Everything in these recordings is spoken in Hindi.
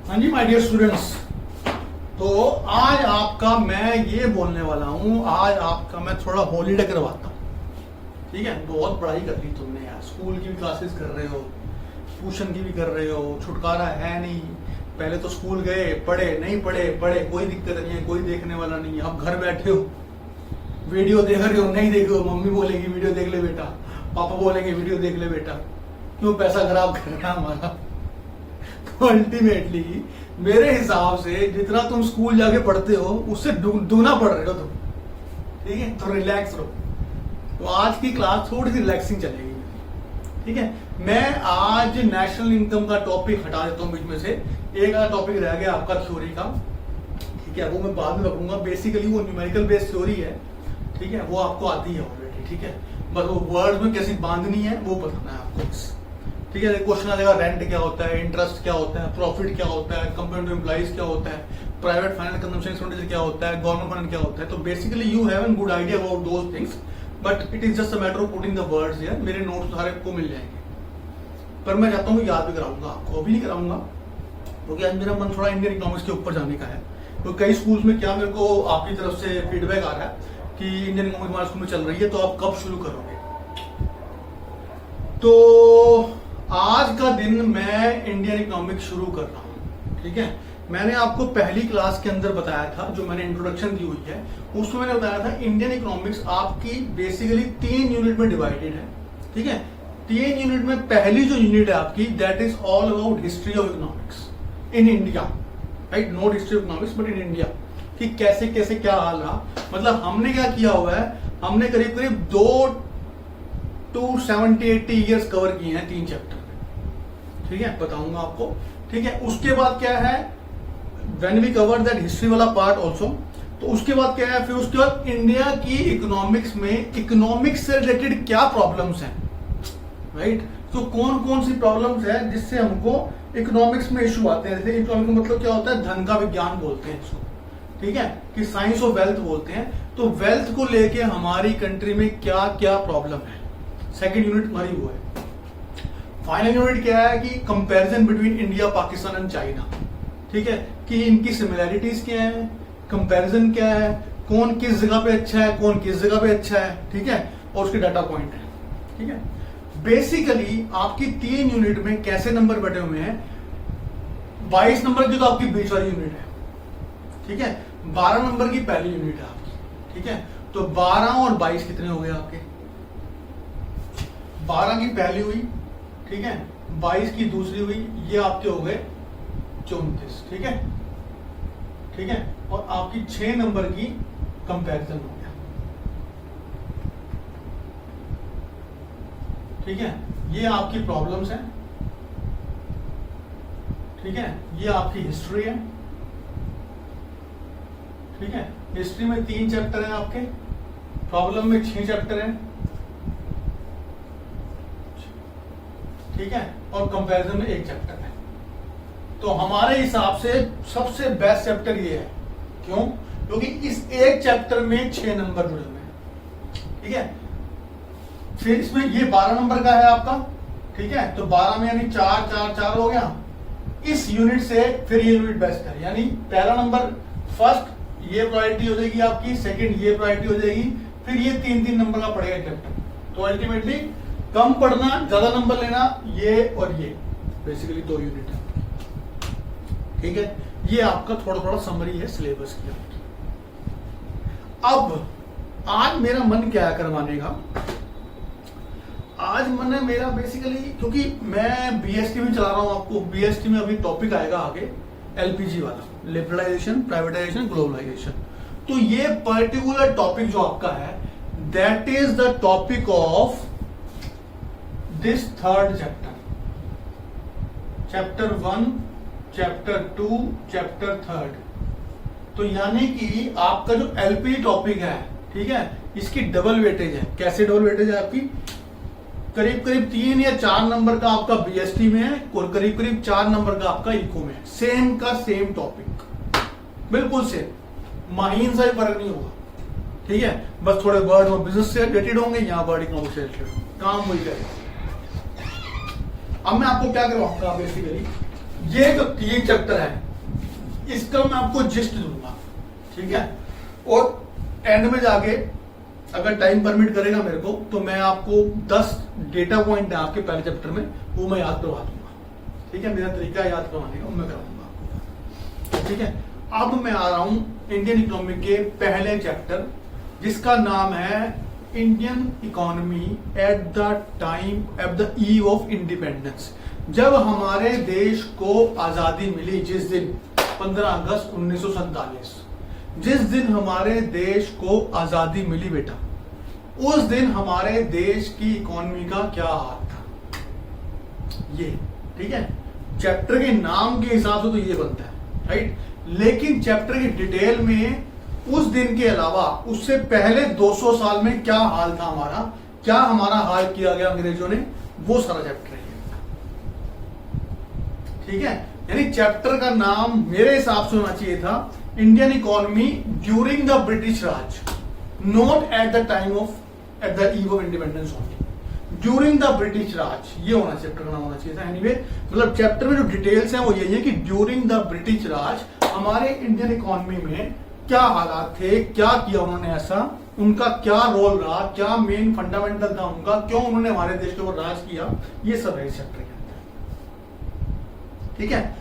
हाँ जी माय डियर स्टूडेंट्स, तो आज आपका मैं ये बोलने वाला हूँ। आज आपका मैं थोड़ा हॉलीडे करवाता हूँ। ठीक है, बहुत पढ़ाई कर ली तुमने यार, स्कूल की भी क्लासेस कर रहे हो, ट्यूशन की भी कर रहे हो, छुटकारा है नहीं। पहले तो स्कूल गए, पढ़े नहीं पढ़े, कोई दिक्कत नहीं है, कोई देखने वाला नहीं है। अब घर बैठे हो, वीडियो देख रहे हो, नहीं देख रहे हो, मम्मी बोलेगी वीडियो देख ले बेटा, पापा बोलेंगे वीडियो देख ले बेटा, क्यों पैसा खराब करना हमारा। तो अल्टीमेटली मेरे हिसाब से जितना तुम स्कूल जाके पढ़ते हो उससे दुगना पढ़ रहे हो तुम। ठीक है, तो रिलैक्स रहो। तो आज की क्लास थोड़ी सी रिलैक्सिंग चलेगी। ठीक है, मैं आज नेशनल इनकम का टॉपिक हटा देता हूँ बीच में से। एक आधा टॉपिक रह गया आपका थ्योरी का। ठीक है, वो मैं बाद में रखूंगा। बेसिकली वो न्यूमेरिकल बेस्ड थ्योरी है। ठीक है, वो आपको आती है ऑलरेडी। ठीक है, बस वो वर्ड में कैसे बांधनी है वो बताना है आपको। ठीक है, क्वेश्चन आ जाएगा रेंट क्या होता है, इंटरेस्ट क्या होता है, प्रॉफिट क्या होता है, कंपेयर टू एम्प्लॉइज क्या होता है, प्राइवेट फाइनेंस कंजम्पशन एक्सपेंडिचर क्या होता है, गवर्नमेंट फंड क्या होता है। तो basically you have an good idea about those things, but it is just a matter of putting the words here. मेरे नोट्स सारे को मिल जाएंगे, पर मैं चाहता हूँ याद भी कराऊंगा आपको। अभी नहीं कराऊंगा क्योंकि आज मेरा मन थोड़ा इंडियन इकोनॉमिक्स के ऊपर जाने का है। तो कई स्कूल्स में क्या मेरे को आपकी तरफ से फीडबैक आ रहा है कि इंडियन इकोनॉमिक्स हमारे स्कूल में चल रही है, तो आप कब शुरू करोगे। तो आज का दिन मैं इंडियन इकोनॉमिक्स शुरू कर रहा हूं। ठीक है, मैंने आपको पहली क्लास के अंदर बताया था, जो मैंने इंट्रोडक्शन दी हुई है उसमें मैंने बताया था इंडियन इकोनॉमिक्स आपकी बेसिकली 3 यूनिट में डिवाइडेड है। ठीक है, 3 यूनिट में पहली जो यूनिट है आपकी that is all about history of economics in India. Right, not history of economics but in India, कि कैसे कैसे क्या हाल रहा। मतलब हमने क्या किया हुआ है, हमने करीब करीब 2 to 70-80 ईयर्स कवर किए हैं 3 चैप्टर में। ठीक है, बताऊंगा आपको। ठीक है, उसके बाद क्या है, when we cover that history वाला पार्ट ऑल्सो, तो उसके बाद क्या है, फिर उसके बाद इंडिया की इकोनॉमिक्स में इकोनॉमिक्स से रिलेटेड क्या प्रॉब्लम्स हैं। राइट, तो कौन कौन सी प्रॉब्लम्स है जिससे हमको इकोनॉमिक्स में इश्यू आते हैं। जैसे इकोनॉमिक का मतलब क्या होता है, धन का विज्ञान बोलते हैं इसको। ठीक है, कि साइंस ऑफ वेल्थ बोलते हैं। तो वेल्थ को लेके हमारी कंट्री में क्या क्या प्रॉब्लम है, सेकेंड यूनिट हमारी वो है। फाइनल यूनिट क्या है कि comparison between India, Pakistan and China. ठीक है, कि इनकी सिमिलैरिटीज क्या है, कंपैरिजन क्या है, कौन किस जगह पे अच्छा है, कौन किस जगह पे अच्छा है। ठीक है, और उसके डाटा पॉइंट है। ठीक है, बेसिकली आपकी 3 यूनिट में कैसे नंबर बैठे हुए हैं। 22 नंबर की तो आपकी बीच वाली यूनिट है। ठीक है, 12 नंबर की पहली यूनिट है आपकी। ठीक है, तो 12 और 22 कितने हो गए आपके। 12 की पहली हुई, ठीक है, 22 की दूसरी हुई, ये आपके हो गए 34। ठीक है, ठीक है, और आपकी 6 नंबर की कंपैरिजन हो गया। ठीक है, ये आपकी प्रॉब्लम्स हैं। ठीक है, ये आपकी हिस्ट्री है। ठीक है, हिस्ट्री में 3 चैप्टर हैं आपके, प्रॉब्लम में 6 चैप्टर हैं। ठीक है, और कंपैरिजन में 1 चैप्टर है। तो हमारे हिसाब से सबसे बेस्ट चैप्टर ये है। क्यों? क्योंकि इस एक चैप्टर में 6 नंबर जुड़े हुए हैं। ठीक है, फिर इसमें ये 12 नंबर का है आपका। ठीक है, तो 12 में यानी 4 4 4 हो गया। इस यूनिट से फिर ये यूनिट बेस्ट है, यानी पहला नंबर फर्स्ट ये प्रायोरिटी हो जाएगी आपकी, सेकंड ये प्रायोरिटी हो जाएगी, फिर ये 3-3 नंबर का पड़ेगा चैप्टर। तो अल्टीमेटली कम पढ़ना, ज्यादा नंबर लेना, ये और ये बेसिकली 2 यूनिट है। ठीक है, ये आपका थोड़ा थोड़ा समरी है सिलेबस की। अब आज मेरा मन क्या है करवाने का, आज मन है मेरा बेसिकली, क्योंकि मैं बीएसटी भी चला रहा हूं आपको। बीएसटी में अभी टॉपिक आएगा आगे एलपीजी वाला, लिबरलाइजेशन, प्राइवेटाइजेशन, ग्लोबलाइजेशन। तो ये पर्टिकुलर टॉपिक जो आपका है that is the topic of this 3rd chapter, chapter 1, chapter 2, chapter 3rd। तो यानी कि आपका जो एलपीजी टॉपिक है, ठीक है, इसकी डबल वेटेज है। कैसे डबल वेटेज है आपकी, करीब करीब 3 या 4 नंबर का आपका बीएसटी में है और करीब करीब 4 नंबर का आपका इको में है। सेम का सेम टॉपिक, बिल्कुल सेम, माहीन सा ही फर्क नहीं होगा। ठीक है, बस थोड़े वर्ड में बिजनेस से रिलेटेड होंगे, यहाँ वर्ड इकोनॉमिक्स से रिलेटेड, काम वही करेगा। अब मैं आपको क्या करवाऊंगा, बेसिकली ये जो 3 चैप्टर है इसका मैं आपको जिस्ट दूंगा, ठीक है। और एंड में जाके अगर टाइम परमिट करेगा मेरे को तो मैं आपको 10 डेटा पॉइंट है आपके पहले चैप्टर में, वो मैं याद करवा दूंगा, ठीक है। मेरा तरीका याद करवाने का वो मैं करवाऊंगा आपको, ठीक है। अब मैं आ रहा हूं इंडियन इकोनॉमी के पहले चैप्टर जिसका नाम है Indian economy eight the time eight the eve of independence. जब हमारे देश को आजादी मिली, जिस दिन 15 अगस्त 1947, जिस दिन हमारे देश को आजादी मिली बेटा, उस दिन हमारे देश की इकोनॉमी का क्या हाल था, ये, ठीक है। चैप्टर के नाम के हिसाब से तो ये बनता है, राइट। लेकिन चैप्टर की डिटेल में उस दिन के अलावा उससे पहले 200 साल में क्या हाल था हमारा, क्या हमारा हाल किया गया अंग्रेजों ने, वो सारा चैप्टर है, ठीक है। यानी चैप्टर का नाम मेरे हिसाब से होना चाहिए था Indian economy during the British Raj, not at the time of at the eve of independence only, during the British Raj, ये होना चैप्टर का नाम होना चाहिए था। एनीवे मतलब चैप्टर में जो डिटेल्स हैं वो यही है कि ड्यूरिंग द ब्रिटिश राज हमारे इंडियन इकोनॉमी में क्या हालात थे, क्या किया उन्होंने ऐसा, उनका क्या रोल रहा, क्या मेन फंडामेंटल था उनका, क्यों उन्होंने हमारे देश के ऊपर राज किया, ये सब है इस चैप्टर के अंदर, ठीक है।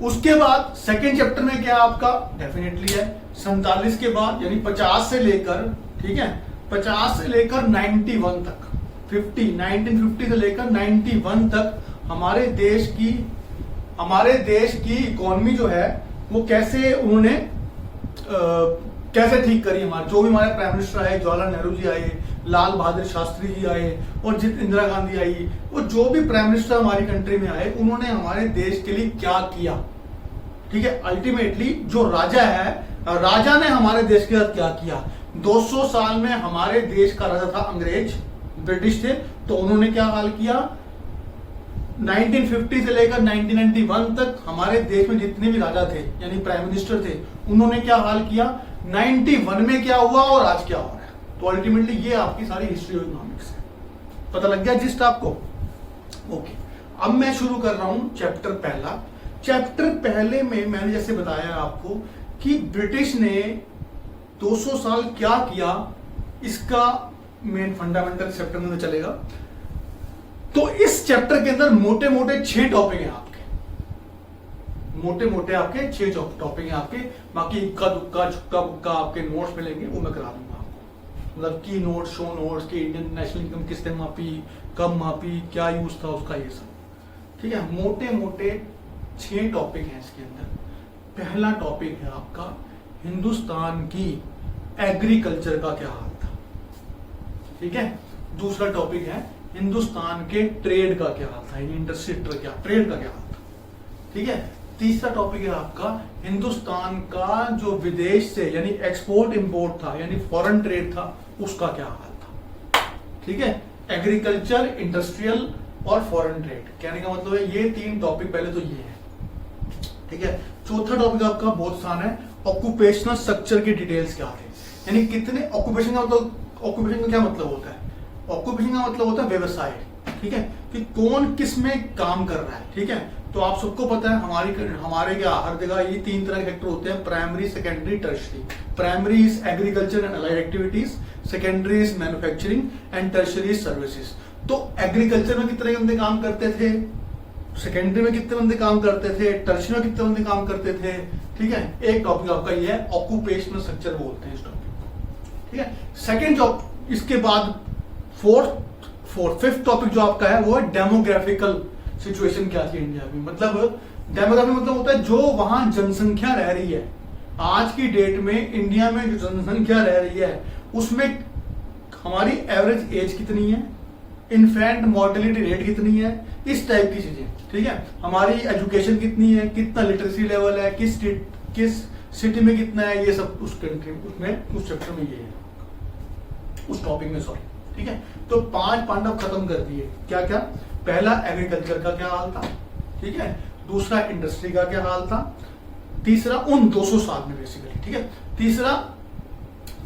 उसके बाद सेकेंड चैप्टर में क्या आपका डेफिनेटली है 47 के बाद, यानी 50 से लेकर, ठीक है, 50 से लेकर 91 तक, 1950 से लेकर 91 तक हमारे देश की इकोनॉमी जो है वो कैसे उन्होंने कैसे ठीक करी। हमारे जो भी हमारे प्राइम मिनिस्टर आए, जवाहरलाल नेहरू जी आए, लाल बहादुर शास्त्री जी आए और जित इंदिरा गांधी आई, वो जो भी प्राइम मिनिस्टर हमारी कंट्री में आए उन्होंने हमारे देश के लिए क्या किया, ठीक है। अल्टीमेटली जो राजा है, राजा ने हमारे देश के साथ क्या किया। 200 साल में हमारे देश का राजा था अंग्रेज, ब्रिटिश थे, तो उन्होंने क्या हाल किया। 1950 से लेकर 1991 तक हमारे देश में जितने भी राजा थे यानी प्राइम मिनिस्टर थे, उन्होंने क्या हाल किया। 91 में क्या हुआ और आज क्या हो रहा है। तो अल्टीमेटली ये आपकी सारी हिस्ट्री ऑफ इकोनॉमिक्स है। पता लग गया जिस्ट आपको? ओके, अब मैं शुरू कर रहा हूं चैप्टर पहला। चैप्टर पहले में मैंने जैसे बताया आपको कि ब्रिटिश ने 200 साल क्या किया, इसका मेन फंडामेंटल चैप्टर में चलेगा। तो इस चैप्टर के अंदर मोटे मोटे 6 टॉपिक हैं आपके, मोटे मोटे आपके 6 टॉपिक हैं आपके। बाकी इक्का दुक्का छुक्का बुक्का आपके नोट्स मिलेंगे, वो मैं करा दूंगा आपको। मतलब की नोट्स, शो नोट्स की इंडियन नेशनल इनकम किसने मापी, कब मापी, क्या यूज था उसका, ये सब ठीक है। मोटे मोटे 6 टॉपिक हैं इसके अंदर। पहला टॉपिक है आपका हिंदुस्तान की एग्रीकल्चर का क्या हाल था, ठीक है। दूसरा टॉपिक है हिंदुस्तान के ट्रेड का क्या हाल था, इंडस्ट्री ट्रेड का क्या हाल था, ठीक है। तीसरा टॉपिक है आपका हिंदुस्तान का जो विदेश से यानी एक्सपोर्ट इंपोर्ट था यानी फॉरेन ट्रेड था, उसका क्या हाल था, ठीक है। एग्रीकल्चर, इंडस्ट्रियल और फॉरेन ट्रेड, कहने का मतलब है ये 3 टॉपिक पहले तो ये है, ठीक है। चौथा टॉपिक आपका बहुत आसान है, ऑक्यूपेशनल स्ट्रक्चर की डिटेल्स क्या है, यानी कितने ऑक्यूपेशन का मतलब, ऑक्यूपेशन का क्या मतलब होता है। ऑक्यूपेशन का मतलब होता है व्यवसाय, ठीक है, कि कौन किस में काम कर रहा है, ठीक है। तो आप सबको पता है हमारे क्या हर जगह ये 3 तरह के सेक्टर होते हैं, primary, secondary, tertiary. Primary is agriculture and allied activities, secondary is manufacturing and tertiary is services. तो एग्रीकल्चर में कितने बंदे काम करते थे, सेकेंडरी में कितने बंदे काम करते थे, टर्शरी में कितने बंदे काम करते थे, ठीक है। एक टॉपिक आपका ये है ऑक्यूपेशनल स्ट्रक्चर बोलते हैं इस टॉपिक को, ठीक है। सेकेंड जॉब, इसके बाद फिफ्थ टॉपिक जो आपका है वो है डेमोग्राफिकल सिचुएशन क्या थी इंडिया में। मतलब डेमोग्राफी मतलब होता है जो वहां जनसंख्या रह रही है, आज की डेट में इंडिया में जो जनसंख्या रह रही है उसमें हमारी एवरेज एज कितनी है, इन्फेंट मोर्टेलिटी रेट कितनी है, इस टाइप की चीजें, ठीक है। हमारी एजुकेशन कितनी है, कितना लिटरेसी लेवल है, किस सिटी में कितना है, ये सब उस कंट्री उसमें उस चैप्टर में ये है, उस टॉपिक में, सॉरी, ठीक है। तो 5 पांडव खत्म कर दिए। क्या क्या? पहला एग्रीकल्चर का क्या हाल था, ठीक है। दूसरा इंडस्ट्री का क्या हाल था। तीसरा उन 200 साल में बेसिकली, ठीक है। तीसरा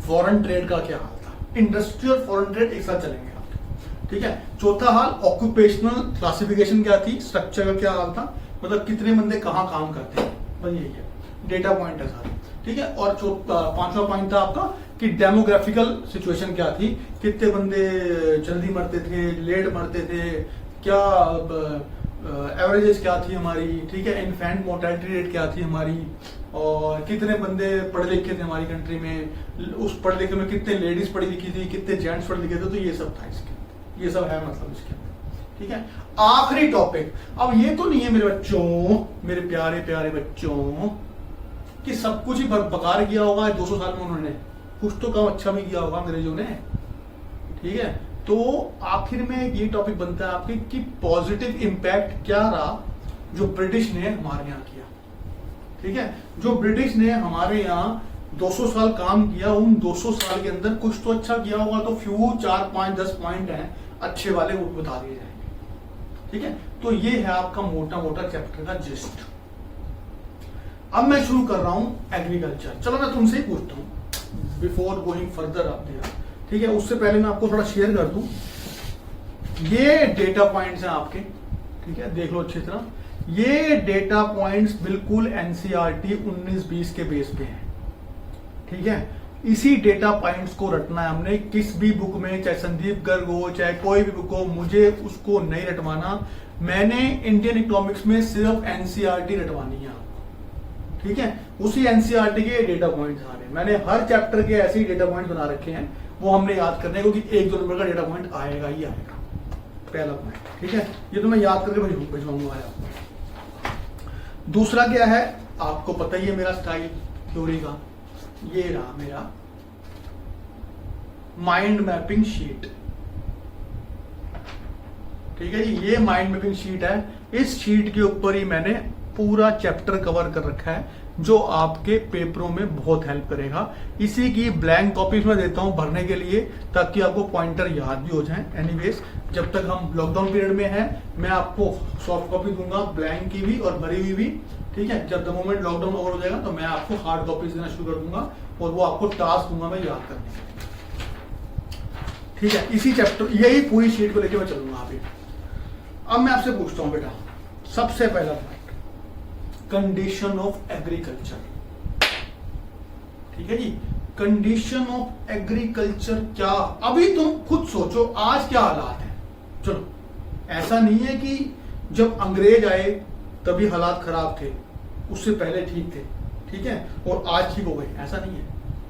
फॉरेन ट्रेड का क्या हाल था। इंडस्ट्री और फॉरेन ट्रेड एक साथ चलेंगे आपके, ठीक है। चौथा हाल ऑक्यूपेशनल क्लासिफिकेशन क्या थी, स्ट्रक्चर का क्या हाल था। मतलब कितने बंदे कहाँ काम करते हैं, बस यही है, डेटा पॉइंट है सारे, ठीक है। और पांचवा पॉइंट था आपका कि डेमोग्राफिकल सिचुएशन क्या थी, कितने बंदे जल्दी मरते थे, लेट मरते थे, क्या एवरेजेस क्या थी हमारी, ठीक है, इन्फेंट मोर्टेलिटी रेट क्या थी हमारी, और कितने बंदे पढ़े लिखे थे हमारी कंट्री में, उस पढ़े लिखे में कितने लेडीज पढ़ी लिखी थी, कितने जेंट्स पढ़े लिखे थे, तो ये सब था इसके, ये सब है मतलब इसके अंदर, ठीक है। आखिरी टॉपिक, अब ये तो नहीं है मेरे बच्चों, मेरे प्यारे प्यारे बच्चों, कि सब कुछ ही बकार किया होगा 200 साल में उन्होंने, कुछ तो काम अच्छा भी किया होगा अंग्रेजों ने, ठीक है। तो आखिर में ये टॉपिक बनता है आपके कि पॉजिटिव इंपैक्ट क्या रहा जो ब्रिटिश ने हमारे यहाँ किया, ठीक है। जो ब्रिटिश ने हमारे यहाँ 200 साल काम किया, उन 200 साल के अंदर कुछ तो अच्छा किया होगा, तो फ्यू 4, 5, 10 पॉइंट हैं अच्छे वाले, वो बता दिए जाएंगे, ठीक है। तो ये है आपका मोटा मोटा चैप्टर का जिस्ट। अब मैं शुरू कर रहा हूं एग्रीकल्चर। चलो मैं तुमसे ही पूछता हूं before going further up there, ठीक है। उससे पहले मैं आपको थोड़ा शेयर कर दूं, ये डेटा पॉइंट्स हैं आपके, ठीक है, देख लो अच्छी तरह। ये डेटा पॉइंट्स बिल्कुल एनसीईआरटी 19-20 के बेस पे हैं, ठीक है। इसी डेटा पॉइंट्स को रटना है हमने, किस भी बुक में, चाहे संदीप गर्ग हो, चाहे कोई भी बुक हो, मुझे उसको नहीं रटवाना। मैंने इंडियन इकोनॉमिक्स में सिर्फ एनसीईआरटी रटवानी है, ठीक है। उसी एनसीईआरटी के डेटा पॉइंट्स आ रहे हैं, मैंने हर चैप्टर के ऐसे ही डेटा पॉइंट्स बना रखे हैं, वो हमने याद करने हैं, क्योंकि 1-2 नंबर का डेटा पॉइंट आएगा ही आएगा, पहला पॉइंट, ठीक है। ये तो मैं याद करके भिजवाऊंगा आपको। दूसरा क्या है, आपको पता ही है मेरा स्टाइल थ्योरी का, ये रहा मेरा माइंड मैपिंग शीट, ठीक है जी। ये माइंड मैपिंग शीट है, इस शीट के ऊपर ही मैंने पूरा चैप्टर कवर कर रखा है, जो आपके पेपरों में बहुत हेल्प करेगा। इसी की ब्लैंक कॉपीज में देता हूं भरने के लिए, ताकि आपको पॉइंटर याद भी हो जाए। एनीवेज, जब तक हम लॉकडाउन पीरियड में हैं, मैं आपको सॉफ्ट कॉपी दूंगा, ब्लैंक की भी और भरी हुई भी, ठीक है। जब द मोमेंट लॉकडाउन ओवर हो जाएगा तो मैं आपको हार्ड कॉपीज देना शुरू कर दूंगा, और वो आपको टास्क दूंगा मैं याद करने के, ठीक है। इसी चैप्टर, यही पूरी शीट को लेकर मैं चलूंगा अभी। अब मैं आपसे पूछता हूं बेटा, सबसे पहला पॉइंट, कंडीशन ऑफ एग्रीकल्चर, ठीक है जी। कंडीशन ऑफ एग्रीकल्चर क्या, अभी तुम खुद सोचो आज क्या हालात है। चलो, ऐसा नहीं है कि जब अंग्रेज आए तभी हालात खराब थे, उससे पहले ठीक थे, ठीक है, और आज ठीक हो गए, ऐसा नहीं है।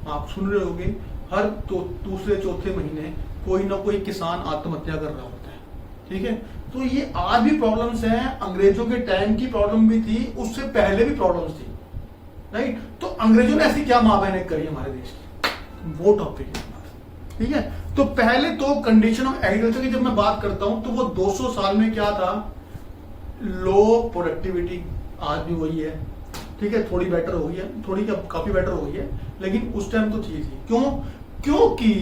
आप सुन रहे होगे हर दूसरे चौथे महीने कोई ना कोई किसान आत्महत्या कर रहा होता है, ठीक है। तो ये आज भी प्रॉब्लम्स हैं, अंग्रेजों के टाइम की प्रॉब्लम भी थी, उससे पहले भी प्रॉब्लम्स थी, राइट। तो अंग्रेजों ने ऐसी क्या मां बहनें करी हमारे देश की, वो टॉपिक है, ठीक है। तो पहले तो कंडीशन ऑफ एग्रीकल्चर की जब मैं बात करता हूं, तो वो 200 साल में क्या था, लो प्रोडक्टिविटी, आज भी वही है, ठीक है, थोड़ी बेटर हो गई है, थोड़ी काफी बेटर हो गई है, लेकिन उस टाइम तो थी। क्यों? क्योंकि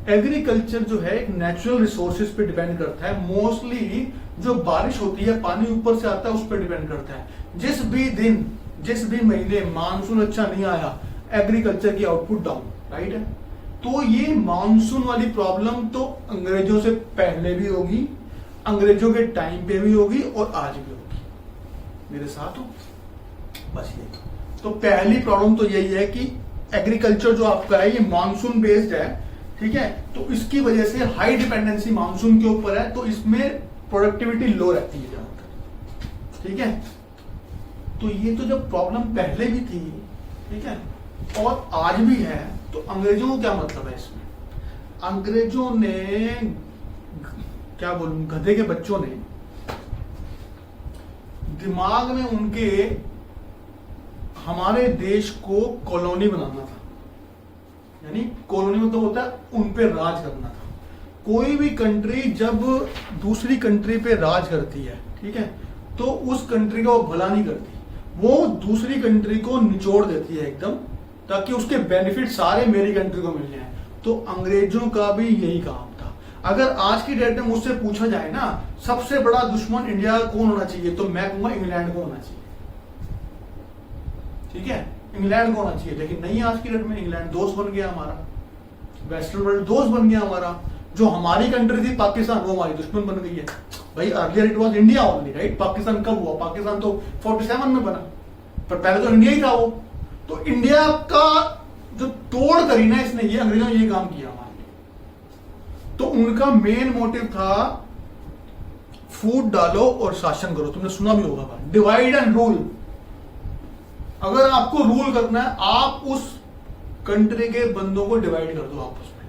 एग्रीकल्चर जो है एक नेचुरल रिसोर्सेज पे डिपेंड करता है, मोस्टली जो बारिश होती है, पानी ऊपर से आता है, उस पर डिपेंड करता है। जिस भी दिन, जिस भी महीने मानसून अच्छा नहीं आया, एग्रीकल्चर की आउटपुट डाउन, राइट है। तो ये मानसून वाली प्रॉब्लम तो अंग्रेजों से पहले भी होगी, अंग्रेजों के टाइम पे भी होगी, और आज भी होगी। मेरे साथ हो, बस ये तो पहली प्रॉब्लम तो यही है कि एग्रीकल्चर जो आपका है ये मानसून बेस्ड है, ठीक है। तो इसकी वजह से हाई डिपेंडेंसी मानसून के ऊपर है, तो इसमें प्रोडक्टिविटी लो रहती है ज्यादातर, ठीक है। तो ये तो जब प्रॉब्लम पहले भी थी, ठीक है, और आज भी है, तो अंग्रेजों को क्या मतलब है इसमें? अंग्रेजों ने, क्या बोलूं, गधे के बच्चों ने दिमाग में उनके हमारे देश को कॉलोनी बनाना था, यानी कॉलोनी मतलब होता है उन पे राज करना था। कोई भी कंट्री जब दूसरी कंट्री पे राज करती है, ठीक है, तो उस कंट्री का वो भला नहीं करती, वो दूसरी कंट्री को निचोड़ देती है एकदम, ताकि उसके बेनिफिट सारे मेरी कंट्री को मिल जाए। तो अंग्रेजों का भी यही काम था। अगर आज की डेट में मुझसे पूछा जाए ना, सबसे बड़ा दुश्मन इंडिया का कौन होना चाहिए, तो मैं कहूंगा इंग्लैंड को होना चाहिए, ठीक है, इंग्लैंड को होना चाहिए। लेकिन नहीं, आज की डेट में इंग्लैंड दोस्त बन गया हमारा, वेस्टर्न वर्ल्ड दोस्त बन गया हमारा। जो हमारी कंट्री थी पाकिस्तान, वो हमारी दुश्मन बन गई है भाई। Earlier it was India only, right? Pakistan कब हुआ? पाकिस्तान तो 47 में बना, पर पहले तो इंडिया ही था वो। तो इंडिया का जो तोड़ करी ना इसने, ये अंग्रेजों ने ये काम किया हमारे लिए। तो उनका मेन मोटिव था फूट डालो और शासन करो। तुमने सुना भी होगा, डिवाइड एंड रूल। अगर आपको रूल करना है, आप उस कंट्री के बंदों को डिवाइड कर दो आपस में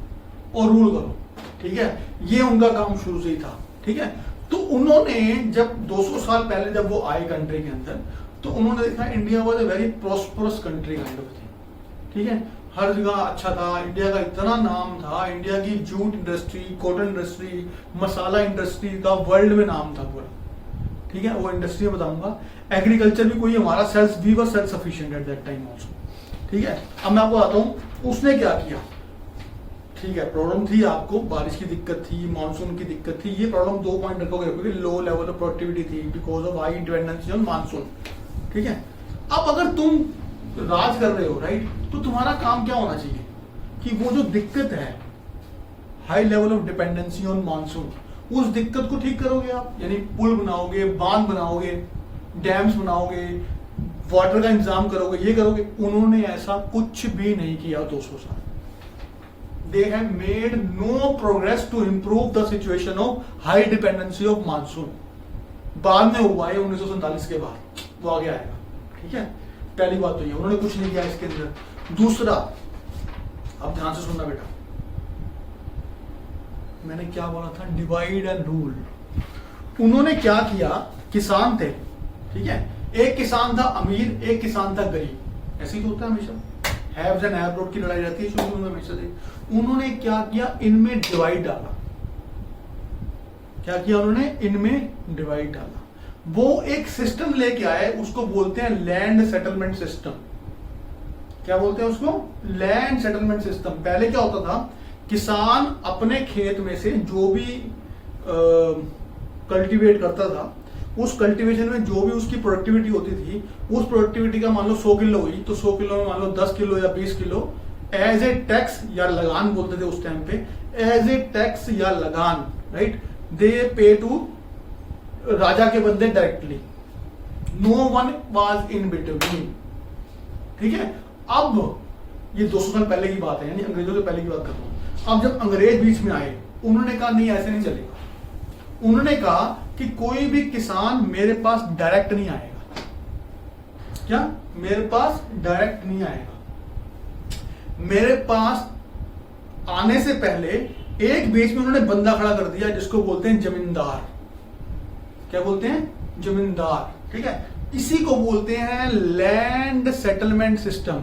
और रूल करो, ठीक है? ये उनका काम शुरू से ही था, ठीक है? तो उन्होंने जब 200 साल पहले जब वो आए कंट्री के अंदर, तो उन्होंने देखा India was a very prosperous country kind of thing, ठीक है? हर जगह अच्छा था, इंडिया का इतना नाम था, इंडिया की जूट इंडस्ट्री, कॉटन इंडस्ट्री, मसाला इंडस्ट्री का वर्ल्ड में नाम था पूरा, ठीक है? वो इंडस्ट्री बताऊंगा। एग्रीकल्चर भी कोई हमारा we were self sufficient at that time also, ठीक है? अब मैं आपको आता हूं उसने क्या किया, ठीक है? प्रॉब्लम थी आपको, बारिश की दिक्कत थी, मानसून की दिक्कत थी। ये प्रॉब्लम 2 पॉइंट रखोगे, लो लेवल ऑफ प्रोडक्टिविटी थी because of high dependency on monsoon, ठीक है? अब अगर तुम राज कर रहे हो, राइट, तो तुम्हारा काम क्या होना चाहिए कि वो जो दिक्कत है high level of dependency on monsoon, उस दिक्कत को ठीक करोगे आप, यानी पुल बनाओगे, बांध बनाओगे, डैम्स बनाओगे, वाटर का इंतजाम करोगे, ये करोगे। उन्होंने ऐसा कुछ भी नहीं किया 200 साल। They have made no progress to improve the situation of high dependency of monsoon. बाद में हुआ है 1947 के बाद, वो आगे आएगा, ठीक है? पहली बात तो ये, उन्होंने कुछ नहीं किया इसके अंदर। दूसरा, अब ध्यान से सुनना बेटा, मैंने क्या बोला था? Divide and rule. उन्होंने क्या किया, किसान थे, ठीक है? एक किसान था अमीर, एक किसान था गरीब, ऐसे ही तो होता है हमेशा, हैव्स एंड हैव नॉट की लड़ाई रहती है शुरू में हमेशा से। उन्होंने क्या किया, इनमें डिवाइड डाला। क्या किया उन्होंने? इनमें डिवाइड डाला। वो एक सिस्टम लेके आए, उसको बोलते हैं लैंड सेटलमेंट सिस्टम। क्या बोलते हैं उसको? Land settlement system. पहले क्या होता था, किसान अपने खेत में से जो भी कल्टीवेट करता था, उस कल्टीवेशन में जो भी उसकी प्रोडक्टिविटी होती थी, उस प्रोडक्टिविटी का मान लो 100 किलो हुई, तो 100 किलो में मान लो 10 किलो या 20 किलो एज ए टैक्स या लगान बोलते थे उस टाइम पे, एज ए टैक्स या लगान, राइट, दे पे टू राजा के बंदे directly, no one was in between, ठीक है? अब ये 200 साल पहले की बात है, यानी अंग्रेजों से पहले की बात कर रहा हूं। अब जब अंग्रेज बीच में आए, उन्होंने कहा नहीं, ऐसे नहीं चलेगा। उन्होंने कहा कि कोई भी किसान मेरे पास डायरेक्ट नहीं आएगा। क्या? मेरे पास डायरेक्ट नहीं आएगा। मेरे पास आने से पहले एक बीच में उन्होंने बंदा खड़ा कर दिया, जिसको बोलते हैं जमींदार। क्या बोलते हैं? जमींदार, ठीक है? इसी को बोलते हैं लैंड सेटलमेंट सिस्टम।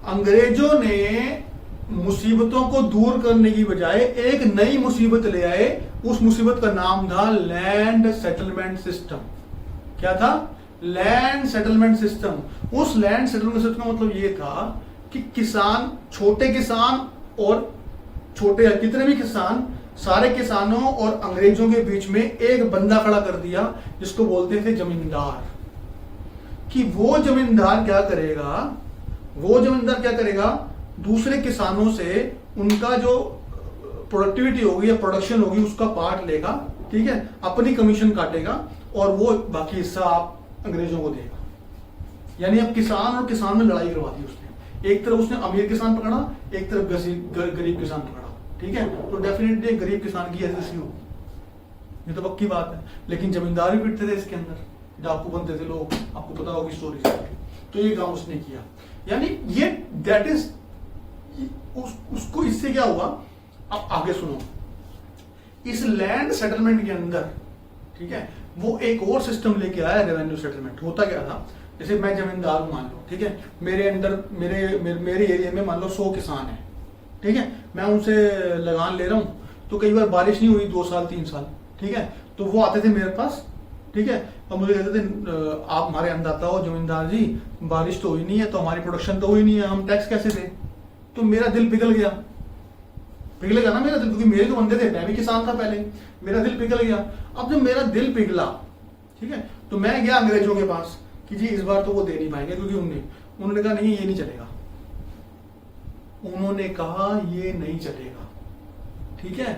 अंग्रेजों ने मुसीबतों को दूर करने की बजाय एक नई मुसीबत ले आए, उस मुसीबत का नाम था लैंड सेटलमेंट सिस्टम। क्या था? Land settlement system. उस लैंड सेटलमेंट सिस्टम का मतलब यह था कि किसान, छोटे किसान और छोटे कितने भी किसान, सारे किसानों और अंग्रेजों के बीच में एक बंदा खड़ा कर दिया, जिसको बोलते थे जमींदार। कि वो जमींदार क्या करेगा? वो जमींदार क्या करेगा? दूसरे किसानों से उनका जो प्रोडक्टिविटी होगी या प्रोडक्शन होगी उसका पार्ट लेगा, ठीक है? अपनी कमीशन काटेगा और वो बाकी हिस्सा आप अंग्रेजों को देगा। यानी अब किसान और किसान में लड़ाई करवा दी उसने। एक तरफ उसने अमीर किसान पकड़ा, एक तरफ गरीब किसान पकड़ा, ठीक है? तो डेफिनेटली गरीब किसान की एसएससी होगी, ये तो पक्की बात है। लेकिन जमींदार भी पिटते थे इसके अंदर, डाकू बनते थे लोग, आपको पता होगी स्टोरी। तो ये काम उसने किया। यानी ये दैट इज उसको, इससे क्या हुआ? अब आगे सुनो। इस लैंड सेटलमेंट के अंदर, ठीक है, वो एक और सिस्टम लेके आया, रेवेन्यू सेटलमेंट। होता क्या था, जैसे मैं जमींदार हूं मान लो, ठीक है, मेरे अंदर मेरे एरिया में मान लो 100 किसान है, ठीक है, मैं उनसे लगान ले रहा हूं, तो कई बार बारिश नहीं हुई 2 साल 3 साल, ठीक है, तो वो आते थे मेरे पास, ठीक है, और मुझे कहते थे आप हमारे अंदाता हो जमींदार जी, बारिश तो हुई नहीं है, तो हमारी प्रोडक्शन तो हुई नहीं है, हम टैक्स कैसे दें? तो मेरा दिल पिघल गया ना मेरा दिल, क्योंकि मेरे तो बंदे थे, मैं भी किसान था पहले, मेरा दिल पिघल गया। अब जब मेरा दिल पिघला, ठीक है, तो मैं गया अंग्रेजों के पास कि जी इस बार तो वो दे नहीं पाएंगे, क्योंकि उन्होंने कहा नहीं ये नहीं चलेगा। उन्होंने कहा ये नहीं चलेगा, ठीक है,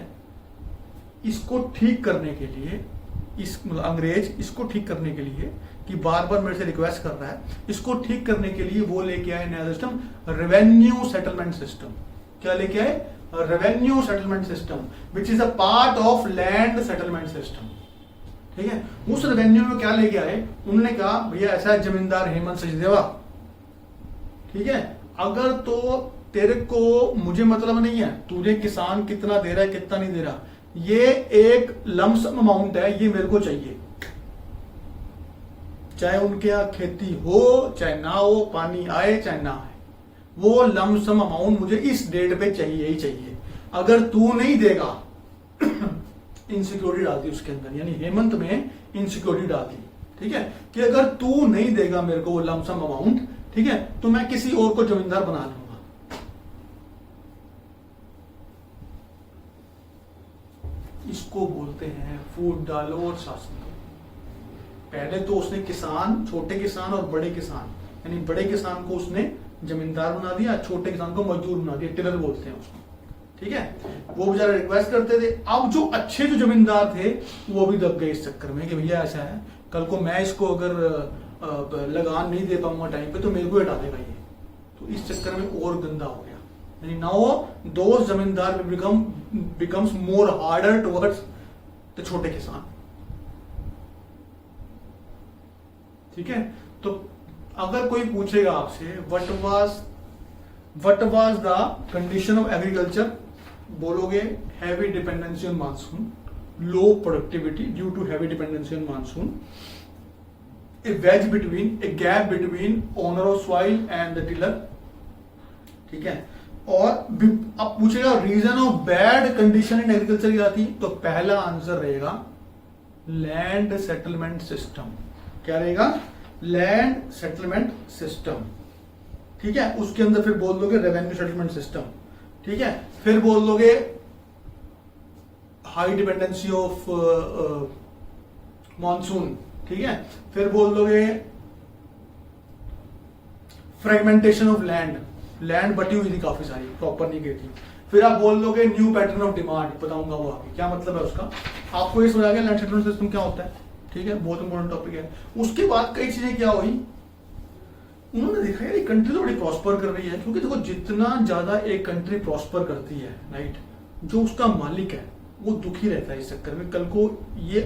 इसको ठीक करने के लिए, इस मतलब अंग्रेज इसको ठीक करने के लिए कि बार बार मेरे से रिक्वेस्ट कर रहा है, इसको ठीक करने के लिए वो लेके आए नया सिस्टम, रेवेन्यू सेटलमेंट सिस्टम। क्या लेके आए? Revenue settlement system which is a part of land settlement system. ठीक है, उस रेवेन्यू में क्या लेके आए? उन्होंने कहा भैया ऐसा है जमींदार हेमंत सचदेवा, ठीक है, अगर तो तेरे को मुझे मतलब नहीं है तुझे किसान कितना दे रहा है कितना नहीं दे रहा, ये एक लमसम अमाउंट है, ये मेरे को चाहिए, चाहे उनके यहां खेती हो चाहे ना हो, पानी आए चाहे ना आए, वो लमसम अमाउंट मुझे इस डेट पे चाहिए ही चाहिए। अगर तू नहीं देगा इनसिक्योरिटी डाल दी उसके अंदर, यानी हेमंत में इनसिक्योरिटी डाल दी, ठीक है, कि अगर तू नहीं देगा मेरे को वो लमसम अमाउंट, ठीक है, तो मैं किसी और को जमींदार बना लूंगा। इसको बोलते हैं फूट डालो और शासन दो। पहले तो उसने किसान, छोटे किसान और बड़े किसान, यानी बड़े किसान को उसने जमींदार बना दिया, छोटे किसान को मजदूर बना दिया, टिलर बोलते हैं उसको, ठीक है। वो बेचारे रिक्वेस्ट करते थे। अब जो अच्छे जो जमींदार थे वो भी दब गए इस चक्कर में कि भैया ऐसा है, कल को मैं इसको अगर लगान नहीं दे पाऊंगा टाइम पे तो मेरे को हटा देगा ये, तो इस चक्कर में और गंदा हो गया। यानी now those zamindar becomes more harder towards the छोटे किसान, ठीक है। तो अगर कोई पूछेगा आपसे what was the condition of agriculture, बोलोगे heavy dependency on monsoon, low productivity due to heavy dependency on monsoon, a gap between owner of soil and the tiller, ठीक है। और अब पूछेगा reason of bad condition in agriculture क्या थी, तो पहला आंसर रहेगा लैंड सेटलमेंट सिस्टम। क्या रहेगा? लैंड सेटलमेंट सिस्टम, ठीक है। उसके अंदर फिर बोल दोगे रेवेन्यू सेटलमेंट सिस्टम, ठीक है। फिर बोल दोगे हाई डिपेंडेंसी ऑफ मॉनसून, ठीक है। फिर बोल दोगे फ्रेगमेंटेशन ऑफ लैंड बटी हुई थी काफी सारी, प्रॉपर नहीं गई थी। फिर आप बोल दोगे न्यू पैटर्न ऑफ डिमांड, बताऊंगा वो आगे क्या मतलब है उसका। आपको ये समझ आ गया लैंड सेटलमेंट सिस्टम क्या होता है, ठीक है, बहुत इंपॉर्टेंट टॉपिक है। उसके बाद कई चीजें क्या हुई, उन्होंने देखा यार ये कंट्री तो बड़ी प्रॉस्पर कर रही है, क्योंकि देखो जितना ज्यादा एक कंट्री प्रॉस्पर करती है, राइट, जो उसका मालिक है वो दुखी रहता है इस चक्कर में। कल को ये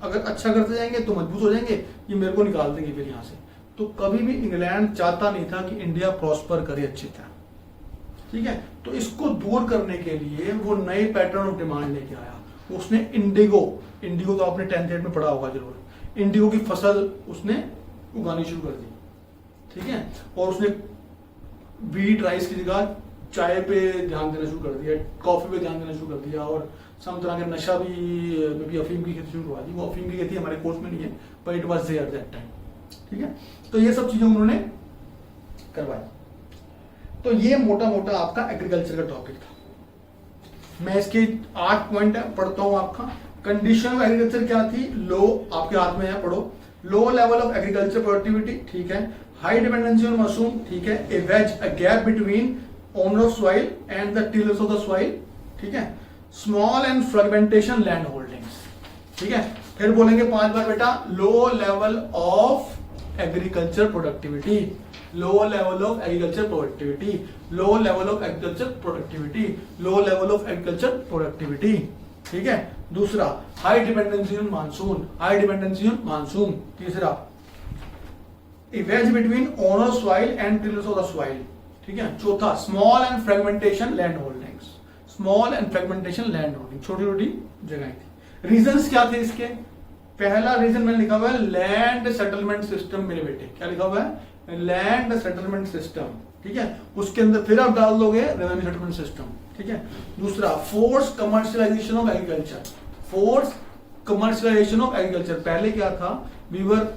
अगर अच्छा करते जाएंगे तो मजबूत हो जाएंगे, ये मेरे को निकाल देंगे फिर यहां से। तो कभी भी इंग्लैंड चाहता नहीं था कि इंडिया प्रॉस्पर करे अच्छी तरह, ठीक है। तो इसको दूर करने के लिए वो नए पैटर्न ऑफ डिमांड लेके आया। उसने इंडिगो तो आपने 10th ग्रेड में पढ़ा होगा जरूर, इंडिगो की फसल उसने उगानी शुरू कर दी, ठीक है। और उसने व्हीट राइस की जगह चाय पे ध्यान देना शुरू कर दिया, कॉफी पे ध्यान देना शुरू कर दिया, और सम तरह के नशा भी अफीम की खेती शुरू करवा दी। वो अफीम की खेती हमारे कोर्स में नहीं है, but it was there that time, ठीक है। तो ये सब चीजें उन्होंने करवाई। तो ये मोटा मोटा आपका एग्रीकल्चर का टॉपिक था। मैं इसके 8 पॉइंट पढ़ता हूं आपका। कंडीशन ऑफ एग्रीकल्चर क्या थी, लो, आपके हाथ में है, पढ़ो। Low level of agriculture productivity, ठीक है। हाई डिपेंडेंसी ऑन मशरूम, ठीक है। ए gap between owner of soil and the tillers of the soil, ठीक है। Small and fragmentation land holdings, ठीक है। फिर बोलेंगे 5 बार बेटा, low level of agriculture productivity, low level of agriculture productivity, low level of agriculture productivity, low level of agriculture productivity, ठीक है। दूसरा high dependency on monsoon, high dependency on monsoon. तीसरा a wedge between owner soil and tillers of the soil, ठीक है। चौथा small and fragmentation land holdings, small and fragmentation land holding, छोटी छोटी जगह थी। रीजंस क्या थे इसके? पहला रीजन मैंने लिखा हुआ है लैंड सेटलमेंट सिस्टम, मेरे बेटे क्या लिखा हुआ है, लैंड सेटलमेंट सिस्टम, ठीक है। उसके अंदर फिर आप डाल दोगे रेवेन्यू सेटलमेंट सिस्टम, ठीक है। दूसरा force commercialisation of agriculture, force commercialisation of agriculture. पहले क्या था, वीवर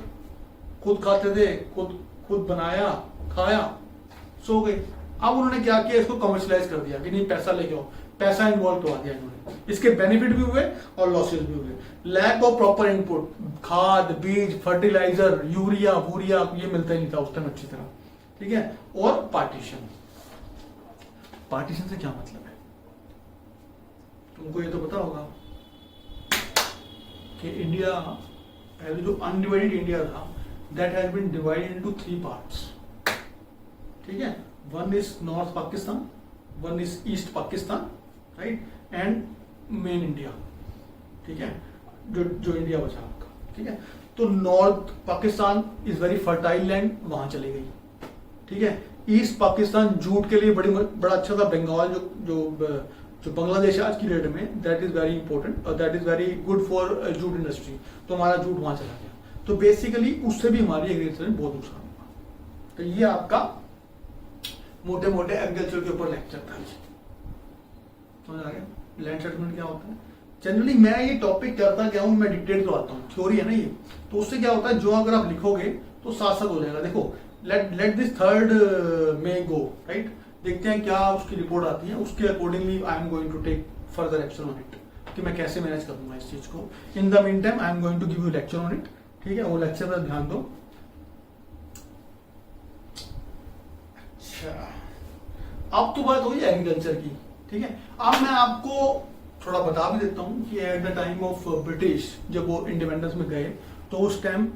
खुद खाते थे, खुद बनाया, खाया, सो गए। अब उन्होंने क्या किया, इसको कमर्शियलाइज कर दिया कि नहीं पैसा लेके आओ, पैसा इन्वॉल्व करवा दिया इन्होंने। इसके बेनिफिट भी हुए और लॉसेस भी हुए। लैक ऑफ प्रॉपर इनपुट, खाद, बीज, फर्टिलाइजर, यूरिया वूरिया ये मिलता ही नहीं था उस टाइम अच्छी तरह, ठीक है। और पार्टीशन, पार्टीशन से क्या मतलब है, तुमको ये तो पता होगा कि इंडिया पहले जो अनडिवाइडेड इंडिया था, that has been divided into 3 parts. ठीक है, one is north Pakistan, one is east Pakistan, right, and main India. ठीक है, जो इंडिया बचा आपका। ठीक है, तो north Pakistan is very fertile land, वहां चली गई। ठीक है, ईस्ट पाकिस्तान जूट के लिए बड़ा अच्छा था। बंगाल जो बांग्लादेश आज की डेट में, दैट इज वेरी इंपॉर्टेंट और that is very good for jute industry, तो हमारा जूट वहां चला गया। तो बेसिकली उससे भी हमारी एग्रीकल्चर में बहुत नुकसान हुआ। तो ये आपका मोटे मोटे एग्रीकल्चर के ऊपर लेक्चर था। समझ आ गया लैंड सेटलमेंट क्या होता है। जनरली मैं ये टॉपिक करता क्या हूं, मैं डिटेल करवाता हूँ, थ्योरी है ना ये, तो उससे क्या होता है जो अगर आप लिखोगे तो साथ साथ हो जाएगा। देखो let this 3rd May go, right, देखते हैं क्या उसकी रिपोर्ट आती है, उसके accordingly I am going to take further action on it कि मैं कैसे मैनेज करूंगा इस चीज को। In the mean time I am going to give you lecture on it. ठीक है, वो लेक्चर पर ध्यान दो। अच्छा, अब तो बात हुई एग्रीकल्चर की। ठीक है, अब मैं आपको थोड़ा बता भी देता हूं कि eight the time of British जब वो इंडिपेंडेंस में गए तो उस टाइम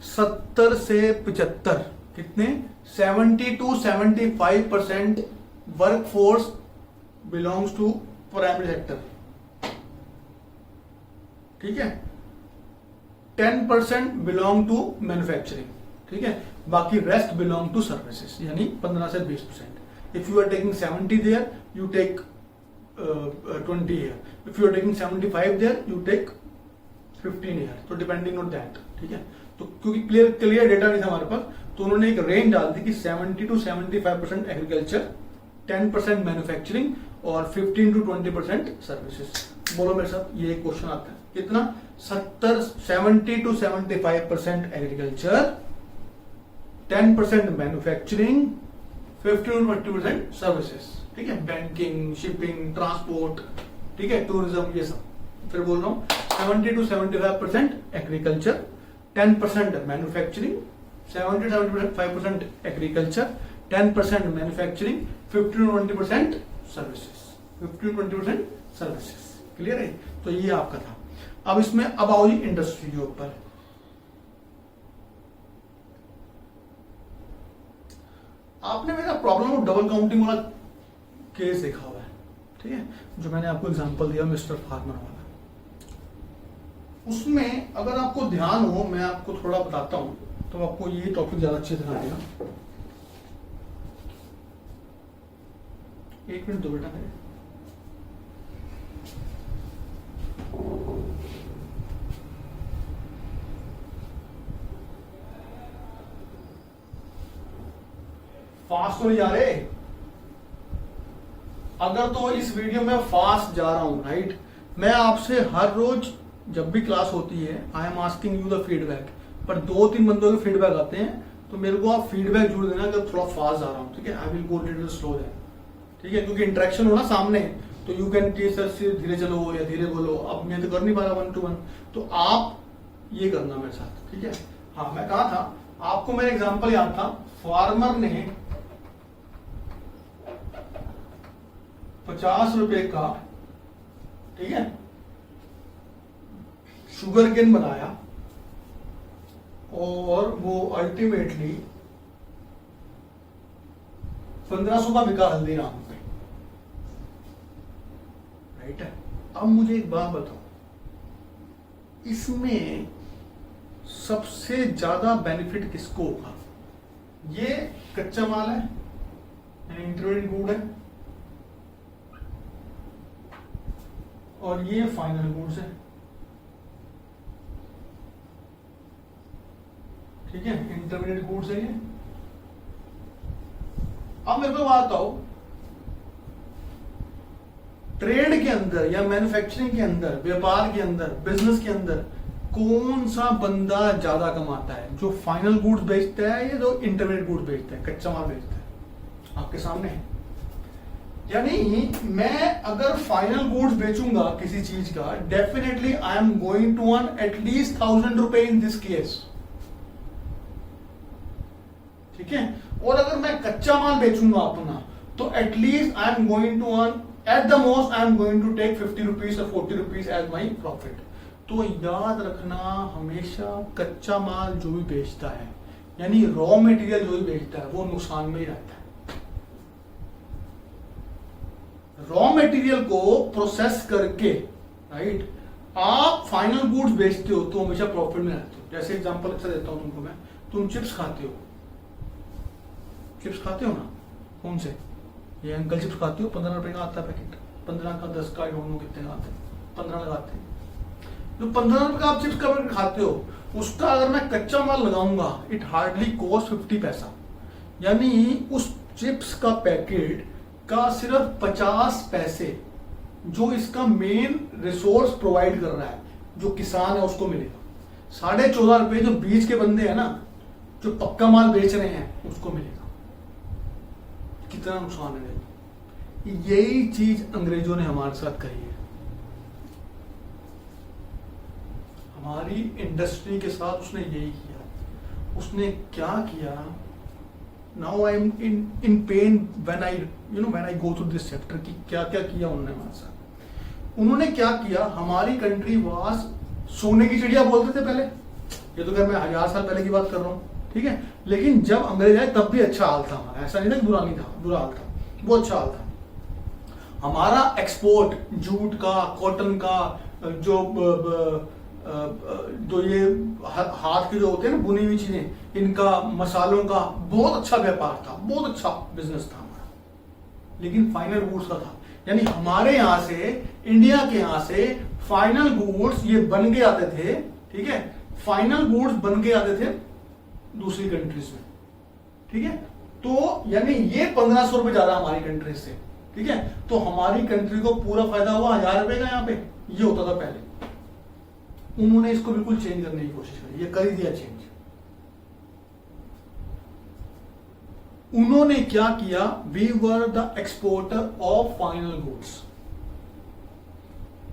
70 से 75 कितने 70 to 75% work force belongs to primary sector. ठीक है, 10% बिलोंग टू मैन्युफैक्चरिंग। ठीक है, बाकी रेस्ट बिलोंग टू सर्विसेज, यानी 15 से 20%। If you are taking 70 there you take 20 here. If you are taking 75 there, you take 15 here. So depending on that. ठीक है, तो क्योंकि क्लियर डेटा नहीं था हमारे पास, तो उन्होंने एक रेंज डाल दी कि 70 to 75% एग्रीकल्चर, 10% मैन्युफैक्चरिंग और 15 to 20% सर्विसेज। बोलो मेरे साथ, ये एक क्वेश्चन आता है कितना 70 to 75% agriculture, 10% manufacturing, 15 to 20% services. ठीक है, बैंकिंग, शिपिंग, ट्रांसपोर्ट, ठीक है, टूरिज्म, ये सब। फिर बोल रहा हूं 70 to 75% agriculture, 10% manufacturing, 70 to 75% agriculture, 10% manufacturing, 15 to 20% services, 15 to 20% services. Clear है, तो ये आपका था। अब इसमें अब आओ जी इंडस्ट्री के ऊपर। आपने मेरा प्रॉब्लम ऑफ डबल काउंटिंग वाला केस देखा हुआ है। ठीक है, जो मैंने आपको एग्जांपल दिया मिस्टर फार्मर वाला, उसमें अगर आपको ध्यान हो, मैं आपको थोड़ा बताता हूं तो आपको ये टॉपिक ज्यादा अच्छे से आएगा। एक मिनट दो बेटा मेरे। फास्ट तो नहीं जा रहे, अगर तो इस वीडियो में फास्ट जा रहा हूं, राइट, मैं आपसे हर रोज जब भी क्लास होती है I am asking you the feedback, पर 2-3 बंदों के फीडबैक आते हैं तो मेरे को आप फीडबैक जरूर देना कि थोड़ा फास्ट जा रहा हूं। ठीक है, I will go little slow then. ठीक है, क्योंकि इंटरेक्शन हो ना सामने, तो यू कैन टीच सर से धीरे चलो या धीरे बोलो। अब मैं तो कर नहीं पा रहा 1 to 1, तो आप ये करना मेरे साथ। ठीक है, हाँ, मैं कहा था आपको, मेरा एग्जाम्पल याद था, फार्मर ने 50 रुपए का, ठीक है, शुगर केन बनाया और वो अल्टीमेटली 1500 का बिका हल्दीराम पे, राइट है। अब मुझे एक बात बताओ, इसमें सबसे ज्यादा बेनिफिट किसको होगा? ये कच्चा माल है, इंटरमीडिएट गुड है, और ये फाइनल गुड्स है। ठीक है, इंटरमीडिएट गुड्स है ये। अब मेरे को बात आओ, ट्रेड के अंदर या मैन्युफैक्चरिंग के अंदर, व्यापार के अंदर, बिजनेस के अंदर कौन सा बंदा ज्यादा कमाता है? जो फाइनल गुड्स बेचता है या जो इंटरमीडिएट गुड्स बेचता है, कच्चा माल बेचता है? आपके सामने है। यानी मैं अगर फाइनल गुड्स बेचूंगा किसी चीज का, definitely I am going to earn at least 1000 रुपए इन दिस केस। ठीक है, और अगर मैं कच्चा माल बेचूंगा अपना, तो at least I am going to earn at the most I am going to take 50 rupees और 40 रुपीज एज माई प्रॉफिट। तो याद रखना, हमेशा कच्चा माल जो भी बेचता है, यानी रॉ मटेरियल जो भी बेचता है, वो नुकसान में ही रहता है। रॉ मटेरियल को प्रोसेस करके, राइट, आप फाइनल गुड्स बेचते हो तो हमेशा प्रॉफिट में रहते हो। जैसे एग्जांपल अच्छा देता हूं तुमको मैं, तुम चिप्स खाते हो, चिप्स खाते हो ना, कौन से, ये अंकल चिप्स खाते हो, 15 रुपए का आता है पैकेट, 15 का 10 का, दोनों कितने का आते हैं, 15 लगाते हैं। जो 15 रुपए का आप चिप्स का पैकेट खाते हो, उसका अगर मैं कच्चा माल लगाऊंगा, इट हार्डली कॉस्ट 50 पैसा, यानी उस चिप्स का पैकेट का सिर्फ 50 पैसे जो इसका मेन रिसोर्स प्रोवाइड कर रहा है, जो किसान है, उसको मिलेगा। 14.5 रुपए जो बीच के बंदे हैं ना, जो पक्का माल बेच रहे हैं, उसको मिलेगा। कितना नुकसान है। यही चीज अंग्रेजों ने हमारे साथ करी है। हमारी इंडस्ट्री के साथ उसने यही किया। उसने क्या किया, now I am in pen when I go through this chapter, कि क्या क्या किया उन्होंने हमारे साथ। उन्होंने क्या किया, हमारी कंट्री वाज सोने की चिड़िया बोलते थे पहले, ये तो खैर मैं 1000 साल पहले की बात कर रहा हूं, ठीक है, लेकिन जब अंग्रेज आए तब भी अच्छा हाल था हमारा, ऐसा नहीं था कि बुरा नहीं था, बुरा हाल था, वो अच्छा हाल था। हमारा एक्सपोर्ट जूट का, कॉटन का, जो ये हाथ के जो होते हैं ना बुनी हुई चीजें, इनका, मसालों का बहुत अच्छा व्यापार था, बहुत अच्छा बिजनेस था हमारा। लेकिन फाइनल गुड्स का था, यानी हमारे यहां से, इंडिया के यहां से फाइनल गुड्स ये बन के आते थे, ठीक है, फाइनल गुड्स बन के आते थे दूसरी कंट्रीज में, ठीक है। तो यानी ये 1500 रुपए ज्यादा हमारी कंट्री से, ठीक है। तो हमारी कंट्री को पूरा फायदा हुआ 1000 रुपए का, यहां पे ये होता था पहले। उन्होंने इसको बिल्कुल चेंज करने की कोशिश करी, ये कर ही दिया चेंज। उन्होंने क्या किया, we were the exporter of final goods,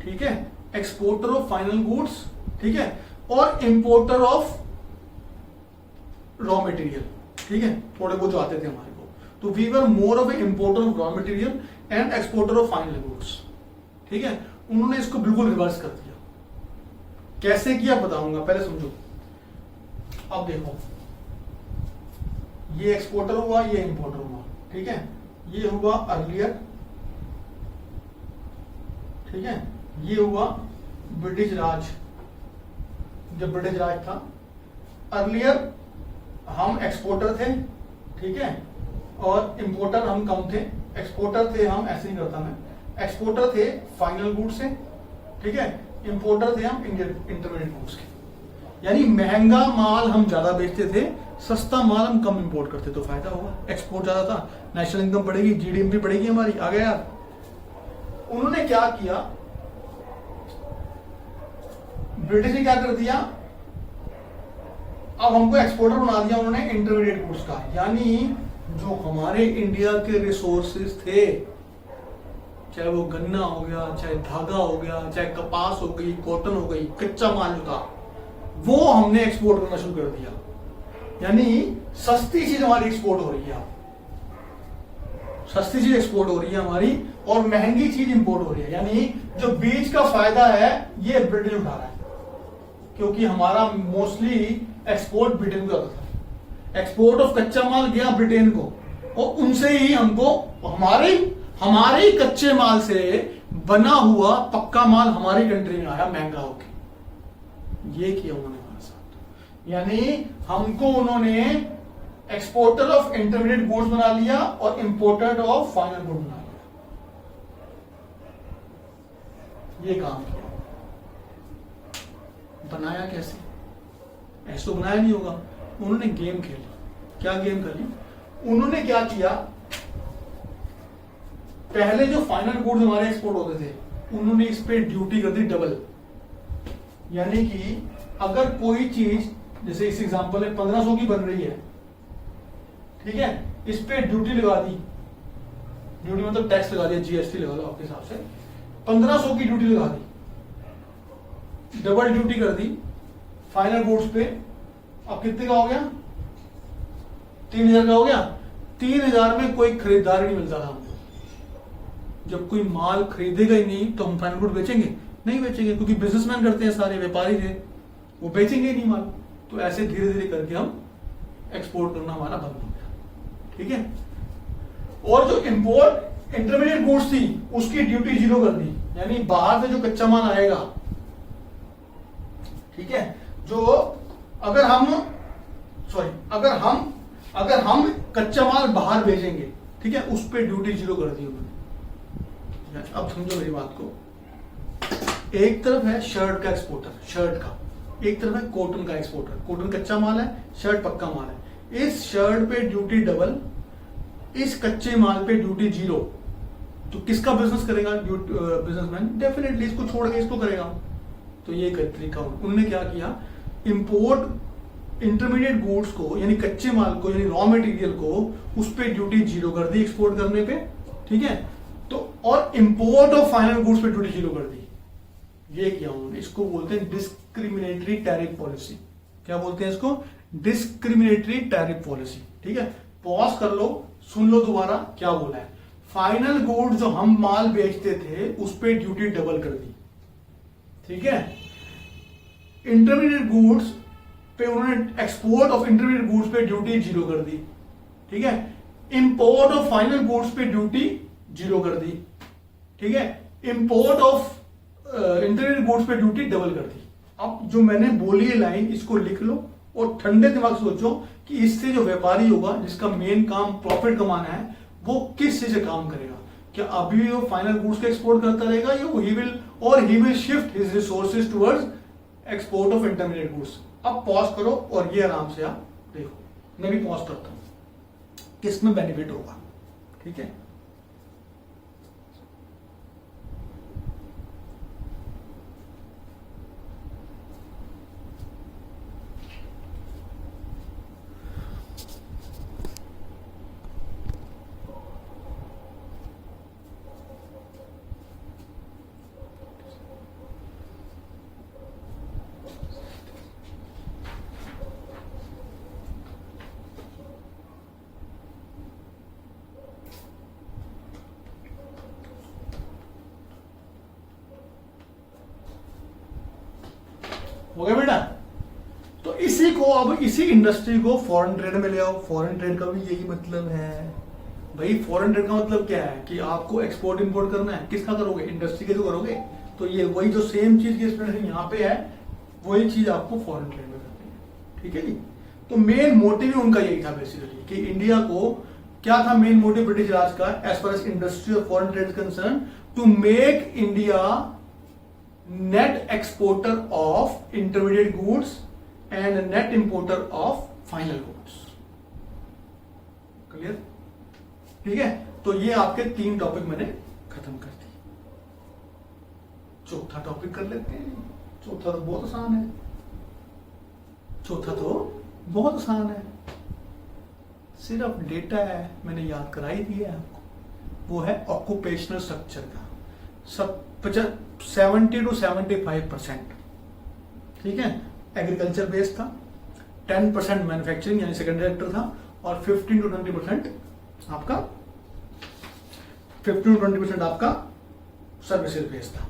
ठीक है, एक्सपोर्टर ऑफ फाइनल गुड्स, ठीक है, और इंपोर्टर ऑफ रॉ मटेरियल, ठीक है, थोड़े बहुत जो आते थे हमारे को। तो we were more of a importer of raw material and exporter of final goods, ठीक है। उन्होंने इसको बिल्कुल रिवर्स कर दिया। कैसे किया बताऊंगा, पहले समझो। अब देखो, ये एक्सपोर्टर हुआ, ये इंपोर्टर हुआ, ठीक है, ये हुआ अर्लियर, ठीक है, ये हुआ ब्रिटिश राज, जब ब्रिटिश राज था। अर्लियर हम एक्सपोर्टर थे, ठीक है, और इंपोर्टर हम कम थे। एक्सपोर्टर थे हम, ऐसे ही करता मैं, एक्सपोर्टर थे फाइनल गुड्स से, ठीक है, इंपोर्टर थे हम इंटरमीडिएट गुड्स के। यानी महंगा माल हम ज्यादा बेचते थे, सस्ता माल हम कम इंपोर्ट करते, तो फायदा होगा, एक्सपोर्ट ज्यादा था, नेशनल इनकम बढ़ेगी, जीडीपी बढ़ेगी हमारी। आ गया यार। उन्होंने क्या किया, ब्रिटिश ने क्या कर दिया, अब हमको एक्सपोर्टर बना दिया उन्होंने इंटरमीडिएट गुड्स का। यानी जो हमारे इंडिया के रिसोर्सेज थे, चाहे वो गन्ना हो गया, चाहे धागा हो गया, चाहे कपास हो गई, कॉटन हो गई, कच्चा माल जो था, वो हमने एक्सपोर्ट करना शुरू कर दिया। यानी सस्ती चीज हमारी एक्सपोर्ट हो रही है, सस्ती चीज एक्सपोर्ट हो रही है हमारी, और महंगी चीज इंपोर्ट हो रही है। यानी जो बीच का फायदा है ये ब्रिटेन उठा रहा है, क्योंकि हमारा मोस्टली एक्सपोर्ट ब्रिटेन को जाता था। एक्सपोर्ट ऑफ कच्चा माल गया ब्रिटेन को, और उनसे ही हमको हमारे कच्चे माल से बना हुआ पक्का माल हमारी कंट्री में आया महंगा होके। ये किया उन्होंने हमारे साथ। यानी हमको उन्होंने एक्सपोर्टर ऑफ इंटरमीडिएट गुड्स बना लिया और इंपोर्टर ऑफ फाइनल गुड बना लिया। ये काम किया। बनाया कैसे? ऐसे तो बनाया नहीं होगा, उन्होंने गेम खेली। क्या गेम खेली? उन्होंने क्या किया, पहले जो फाइनल गुड्स हमारे एक्सपोर्ट होते थे उन्होंने इस पे ड्यूटी कर दी डबल। यानी कि अगर कोई चीज, जैसे इस एग्जांपल में 1500 की बन रही है, ठीक है, इस पे ड्यूटी लगा दी, ड्यूटी मतलब टैक्स लगा दिया, जीएसटी लगा लो आपके हिसाब से, 1500 की ड्यूटी लगा दी, डबल ड्यूटी कर दी फाइनल गुड्स पे। अब कितने का हो गया? 3000 का हो गया। 3000 में कोई खरीदार नहीं मिलता था हमको। जब कोई माल खरीदेगा ही नहीं तो हम फाइनल गुड बेचेंगे? नहीं बेचेंगे, क्योंकि बिजनेसमैन करते हैं, सारे व्यापारी थे, वो बेचेंगे ही नहीं माल। तो ऐसे धीरे धीरे करके हम एक्सपोर्ट करना हमारा बंद हो गया। ठीक है, और जो इंपोर्ट इंटरमीडिएट गुड्स थी उसकी ड्यूटी 0 कर दी, यानी बाहर से जो कच्चा माल आएगा, ठीक है, जो अगर हम कच्चा माल बाहर भेजेंगे, ठीक है, उस पर ड्यूटी 0 कर दी उन्होंने। अब समझो मेरी बात को, एक तरफ है शर्ट का एक्सपोर्टर, शर्ट का, एक तरफ है कॉटन का एक्सपोर्टर। कॉटन कच्चा माल है, शर्ट पक्का माल है। इस शर्ट पे ड्यूटी डबल, इस कच्चे माल पे ड्यूटी 0, तो किसका बिजनेस करेगा बिजनेसमैन? डेफिनेटली इसको छोड़ के इसको करेगा। तो ये एक तरीका उन्होंने क्या किया, इंपोर्ट इंटरमीडिएट गुड्स को, यानी कच्चे माल को, यानी रॉ मटेरियल को, उस पे ड्यूटी 0 कर दी एक्सपोर्ट करने पे। ठीक है, तो और इंपोर्ट ऑफ फाइनल गुड्स पे ड्यूटी 0 कर दी। ये किया उन्होंने, इसको बोलते हैं डिस्क्रिमिनेटरी टैरिफ पॉलिसी। क्या बोलते हैं इसको? Discriminatory tariff policy. ठीक है, पॉज कर लो, सुन लो दोबारा क्या बोला है। फाइनल गुड्स जो हम माल बेचते थे उस पे ड्यूटी डबल कर दी। ठीक है, इंटरमीडिएट गुड्स पे उन्होंने, एक्सपोर्ट ऑफ इंटरमीडिएट गुड्स पे ड्यूटी 0 कर दी। ठीक है, इंपोर्ट ऑफ फाइनल गुड्स पे ड्यूटी 0 कर दी। ठीक है, इंपोर्ट ऑफ इंटरमीडिएट गुड्स पे ड्यूटी डबल कर दी। अब जो मैंने बोली है लाइन, इसको लिख लो और ठंडे दिमाग से सोचो कि इससे जो व्यापारी होगा, जिसका मेन काम प्रॉफिट कमाना है, वो किस चीज से काम करेगा? क्या अभी वो फाइनल गुड्स को एक्सपोर्ट करता रहेगा, या he will shift his resources towards export of intermediate goods? अब पॉज करो और ये आराम से आप देखो, मैं भी पॉज करता हूं, किसमें बेनिफिट होगा। ठीक है, हो गया बेटा? तो इसी को, अब इसी इंडस्ट्री को फॉरेन ट्रेड में ले आओ। फॉरेन ट्रेड का भी यही मतलब है भाई। फॉरेन ट्रेड का मतलब क्या है कि आपको एक्सपोर्ट इंपोर्ट करना है, किसका करोगे? इंडस्ट्री के जो करोगे। तो ये वही जो सेम चीज की एक्सप्लेनेशन यहाँ पे है, वही चीज आपको फॉरेन ट्रेड में करनी है। ठीक है जी, तो मेन मोटिव उनका यही था बेसिकली कि इंडिया को, क्या था मेन मोटिव ब्रिटिश राज का एज फार एज इंडस्ट्री और foreign trade concern? To make India net exporter of intermediate goods and net importer of final goods. Clear? ठीक है, तो ये आपके 3 टॉपिक मैंने खत्म कर दिए। चौथा टॉपिक कर लेते हैं। चौथा तो बहुत आसान है, सिर्फ डेटा है, मैंने याद करा ही दिया है आपको। वो है ऑक्यूपेशनल स्ट्रक्चर का 70 to 75%। ठीक है, एग्रीकल्चर बेस्ड था, 10% मैन्युफैक्चरिंग यानी सेकेंडरी सेक्टर था, और 15 to 20% आपका सर्विसेज बेस्ड था।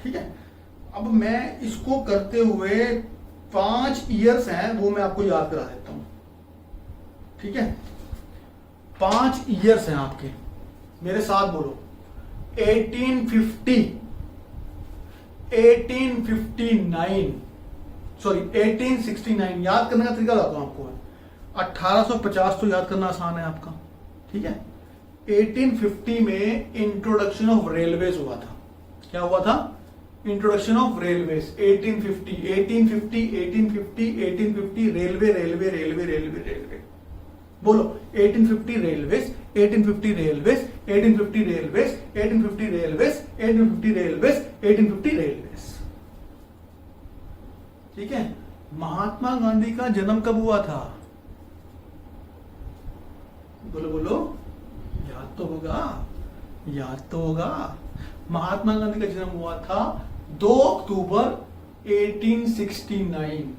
ठीक है, अब मैं इसको करते हुए 5 ईयर्स हैं, वो मैं आपको याद करा देता हूं। ठीक है, 5 ईयर्स हैं आपके, मेरे साथ बोलो। 1859 1869 याद करने का तरीका बताता हूं आपको। 1850 तो याद करना आसान है आपका। ठीक है, 1850 में इंट्रोडक्शन ऑफ रेलवेज हुआ था। क्या हुआ था? Introduction of railways. 1850 रेलवे बोलो। 1850 railways, 1850 railways, 1850 railways, 1850 railways, 1850 railways, 1850 railways. ठीक है, महात्मा गांधी का जन्म कब हुआ था? बोलो बोलो, याद तो होगा। महात्मा गांधी का जन्म हुआ था 2 अक्टूबर 1869।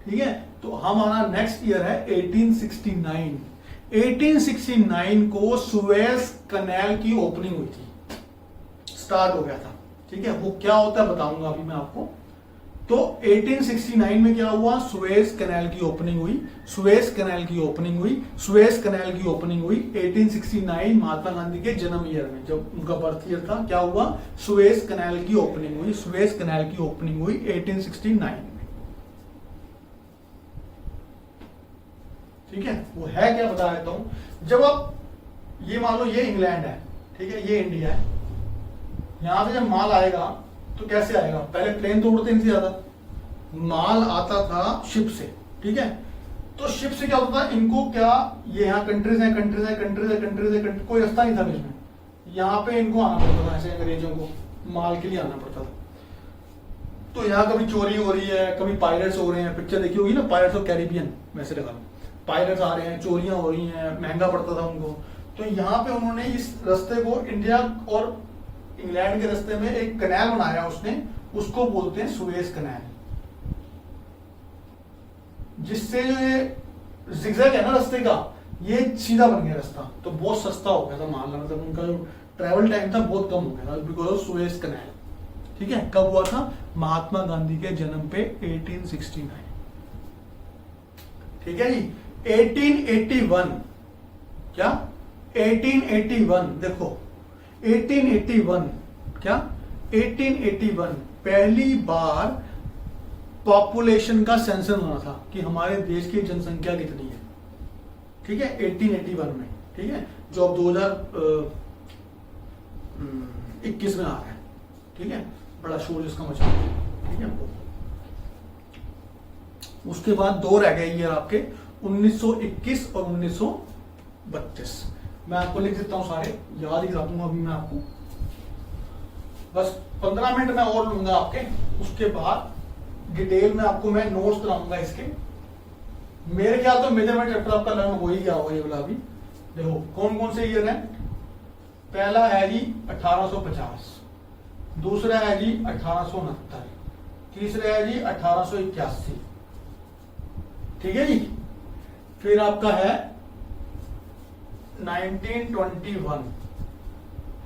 ठीक है, तो हमारा नेक्स्ट ईयर है 1869। 1869 को सुएज कनाल की ओपनिंग हुई थी। स्टार्ट हो गया था। ठीक है, वो क्या होता है बताऊंगा अभी मैं आपको। तो 1869 में क्या हुआ, सुएज कैनाल की ओपनिंग हुई, सुएज कैनाल की ओपनिंग हुई, सुएज कैनाल की ओपनिंग हुई 1869 महात्मा गांधी के जन्म ईयर में, जब उनका बर्थ ईयर था। क्या हुआ, सुएज कैनाल की ओपनिंग हुई, सुएज कैनाल की ओपनिंग हुई 1869 में। ठीक है, वो है क्या बता देता हूं। जब आप ये मान लो ये इंग्लैंड है, ठीक है, ये इंडिया है, यहां से जब माल आएगा तो कैसे आएगा, पहले प्लेन तो उड़ते नहीं ज्यादा, माल आता था शिप से। ठीक है, तो शिप से क्या होता था, इनको क्या, ये यहाँ कंट्रीज है, कंट्रीज है, कंट्रीज है, कंट्रीज है, कोई रास्ता नहीं था बीच में, यहाँ पे इनको आना पड़ता था, ऐसे अंग्रेजों को माल के लिए आना पड़ता था। तो यहाँ कभी चोरी हो रही है, कभी पायरेट्स हो रहे हैं, पिक्चर देखी होगी ना पायरेट्स ऑफ कैरिबियन, वैसे लगा लो, पायरेट्स आ रहे हैं, चोरियां हो रही हैं, महंगा पड़ता था उनको। तो यहाँ पे उन्होंने इस रास्ते को, इंडिया और इंग्लैंड के रास्ते में एक कनाल बनाया उसने, उसको बोलते हैं सुएज कनाल, जिससे जो ये जिगजैग है ना रास्ते का, ये सीधा बन गया रास्ता। तो बहुत सस्ता हो गया था माल लाना, मतलब उनका जो ट्रैवल टाइम था बहुत कम हो गया था बिकॉज ऑफ सुएज कनाल। ठीक है, कब हुआ था, महात्मा गांधी के जन्म पे 1869। ठीक है जी, 1881 क्या, 1881 देखो 1881 क्या, 1881 पहली बार पॉपुलेशन का सेंसस होना था कि हमारे देश की जनसंख्या कितनी है। ठीक है, 1881 में। ठीक है, जो अब 2021 में आ रहा है। ठीक है, बड़ा शोर जिसका मचा है। ठीक है, उसके बाद दो रह गए ईयर आपके 1921 और 1932। मैं आपको लिख देता हूं, सारे याद ही करा दूंगा अभी मैं आपको, बस 15 मिनट मैं और लूंगा आपके, उसके बाद डिटेल में आपको मैं नोट्स कराऊंगा इसके। मेरे ख्याल तो मेजरमेंट चैप्टर आपका लर्न हो ही गया होगा ये वाला। अभी देखो कौन कौन से ईयर है, पहला है जी 1850, दूसरा है जी 1869, तीसरा है जी 1881। ठीक है जी, फिर आपका है 1921।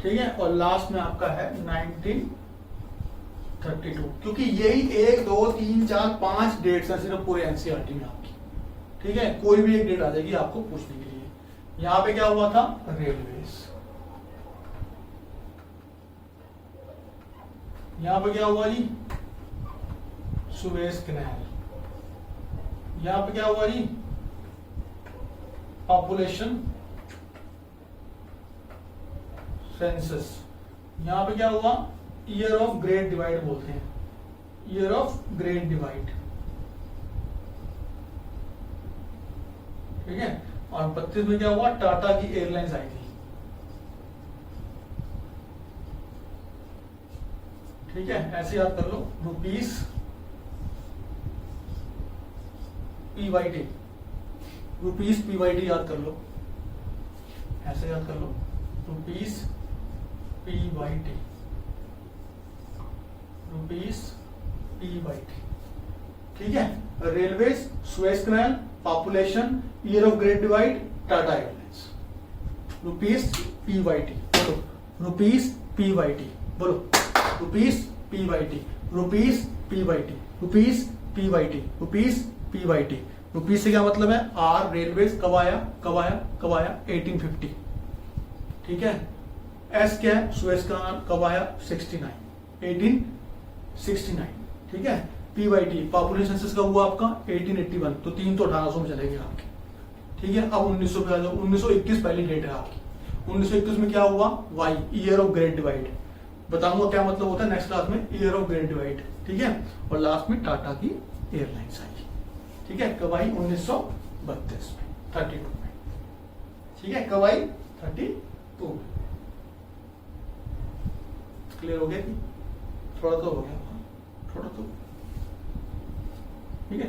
ठीक है, और लास्ट में आपका है 1932, क्योंकि यही 1 2 3 4 5 डेट्स है सिर्फ पूरे एनसीईआरटी में आपकी। ठीक है, कोई भी एक डेट आ जाएगी आपको पूछने के लिए। यहां पे क्या हुआ था, रेलवेज, यहां पे क्या हुआ जी, सुएज कैनाल, यहां पे क्या हुआ जी, पॉपुलेशन सेंसस, यहां पे क्या हुआ, ईयर ऑफ ग्रेट डिवाइड बोलते हैं, ईयर ऑफ ग्रेट डिवाइड। ठीक है, और 32 में क्या हुआ, टाटा की एयरलाइंस आई थी। ठीक है, ऐसे याद कर लो, रुपीस PYT, रुपीस PYT याद कर लो, ऐसे याद कर लो, रुपीस PYT, रुपीस PYT। ठीक है, railways, Suez canal, population, year of great divide, Tata airlines, rupees PYT बोलो, रुपीस PYT बोलो, rupees PYT, rupees PYT, rupees PYT, rupees PYT। Rupees से क्या मतलब है, आर रेलवेज कब आया, कब आया, कब आया, 1850। ठीक है, एस क्या है, सुएज कैनाल कब आया, 69, 1869। ठीक है, PYT पॉपुलेशन सेंसस कब हुआ आपका, 1881, तो 3 तो 1800 में चलेंगे आपके। ठीक है, अब 1900 पे आ जाओ, 1921 पहली डेट है आपकी। 1921 में क्या हुआ, why, year of great divide, बताऊंगा क्या मतलब होता है नेक्स्ट क्लास में, ईयर ऑफ ग्रेट डिवाइड। ठीक है, और लास्ट में टाटा की एयरलाइंस आई। ठीक है, कब आई, 1932 में, 32 में। ठीक है, कब आई, 32 में। क्लियर हो गया कि थोड़ा तो हो गया, थोड़ा तो। ठीक है,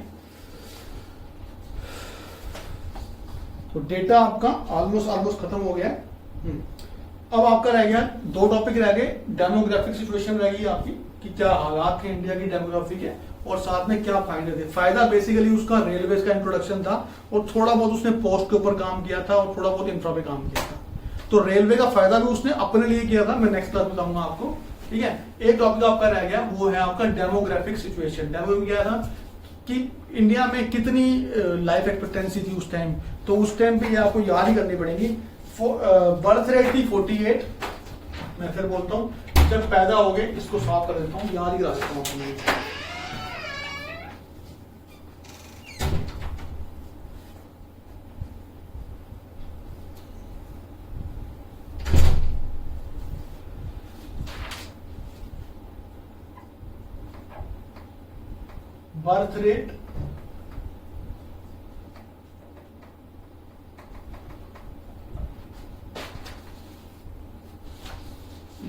तो डेटा आपका ऑलमोस्ट खत्म हो गया। अब आपका रह गया 2 टॉपिक रह गए, डेमोग्राफिक सिचुएशन रह गई आपकी कि क्या हालात थे इंडिया की डेमोग्राफी के, और साथ में क्या फायदे थे। फायदा बेसिकली उसका रेलवेज का इंट्रोडक्शन था, और थोड़ा बहुत उसने पोस्ट के ऊपर काम किया था, और थोड़ा बहुत इंफ्रा पे काम किया था। तो रेलवे का फायदा भी उसने अपने लिए किया था, मैं नेक्स्ट क्लास में बताऊंगा आपको। ठीक है, एक टॉपिक आपका रह गया, वो है आपका डेमोग्राफिक सिचुएशन। डेमो क्या था कि इंडिया में कितनी लाइफ एक्सपेक्टेंसी थी उस टाइम, तो उस टाइम पे ये आपको याद ही करनी पड़ेगी। बर्थ रेट थी 48। मैं फिर बोलता हूँ, जब पैदा हो गए, इसको साफ कर देता हूँ, याद ही करा देता हूँ। Birth rate,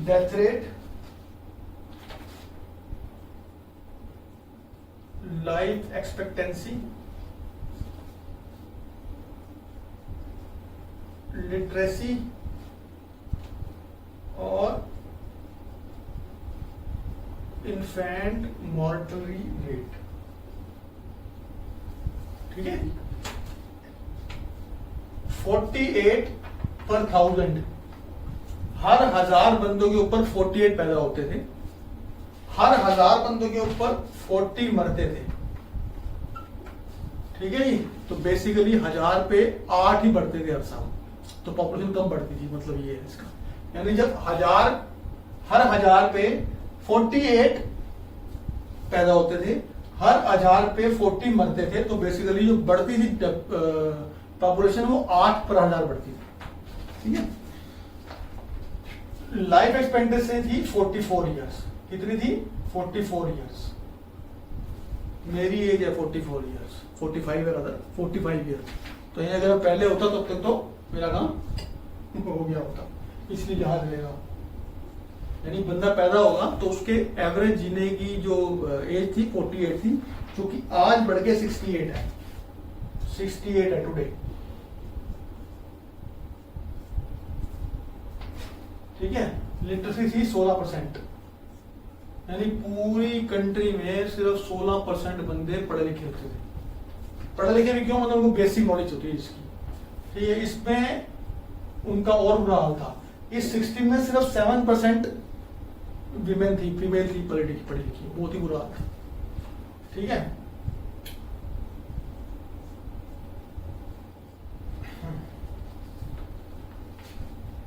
death rate, life expectancy, literacy और इन्फेंट मॉर्टली रेट। ठीक है, 48 पर 1000, हर 1000 बंदों के ऊपर 48 पैदा होते थे, हर 1000 बंदों के ऊपर 40 मरते थे। ठीक है जी, तो बेसिकली 1000 पे 8 ही बढ़ते थे हर साल, तो पॉपुलेशन कम बढ़ती थी, मतलब ये है इसका। यानी जब हर 1000 पे 48 पैदा होते थे, हर 1000 पे 40 मरते थे, तो बेसिकली जो बढ़ती थी पॉपुलेशन वो 8 पर 1000 बढ़ती थी। ठीक है, लाइफ एक्सपेक्टेंसी थी 44 इयर्स। कितनी थी? 44 इयर्स। मेरी एज है 44 इयर्स, 45 है अदर 45 इयर्स। तो ये अगर पहले होता तब तक तो मेरा काम हो गया होता, इसलिए याद रहेगा। यानी बंदा पैदा होगा तो उसके एवरेज जीने की जो एज थी 48 थी, जो कि आज बढ़ के 68 है। 68 है टुडे। ठीक है, लिटरेसी थी 16%। यानी पूरी कंट्री में सिर्फ 16% बंदे पढ़े लिखे होते थे। पढ़े लिखे भी क्यों? मतलब उनको बेसिक नॉलेज होती है इसकी। ठीक है, इसमें उनका और बुरा हाल था। इस 16 में सिर्फ 7% विमेन थी, फीमेल थी पढ़ी लिखी। बहुत ही बुरा हाल था। ठीक है,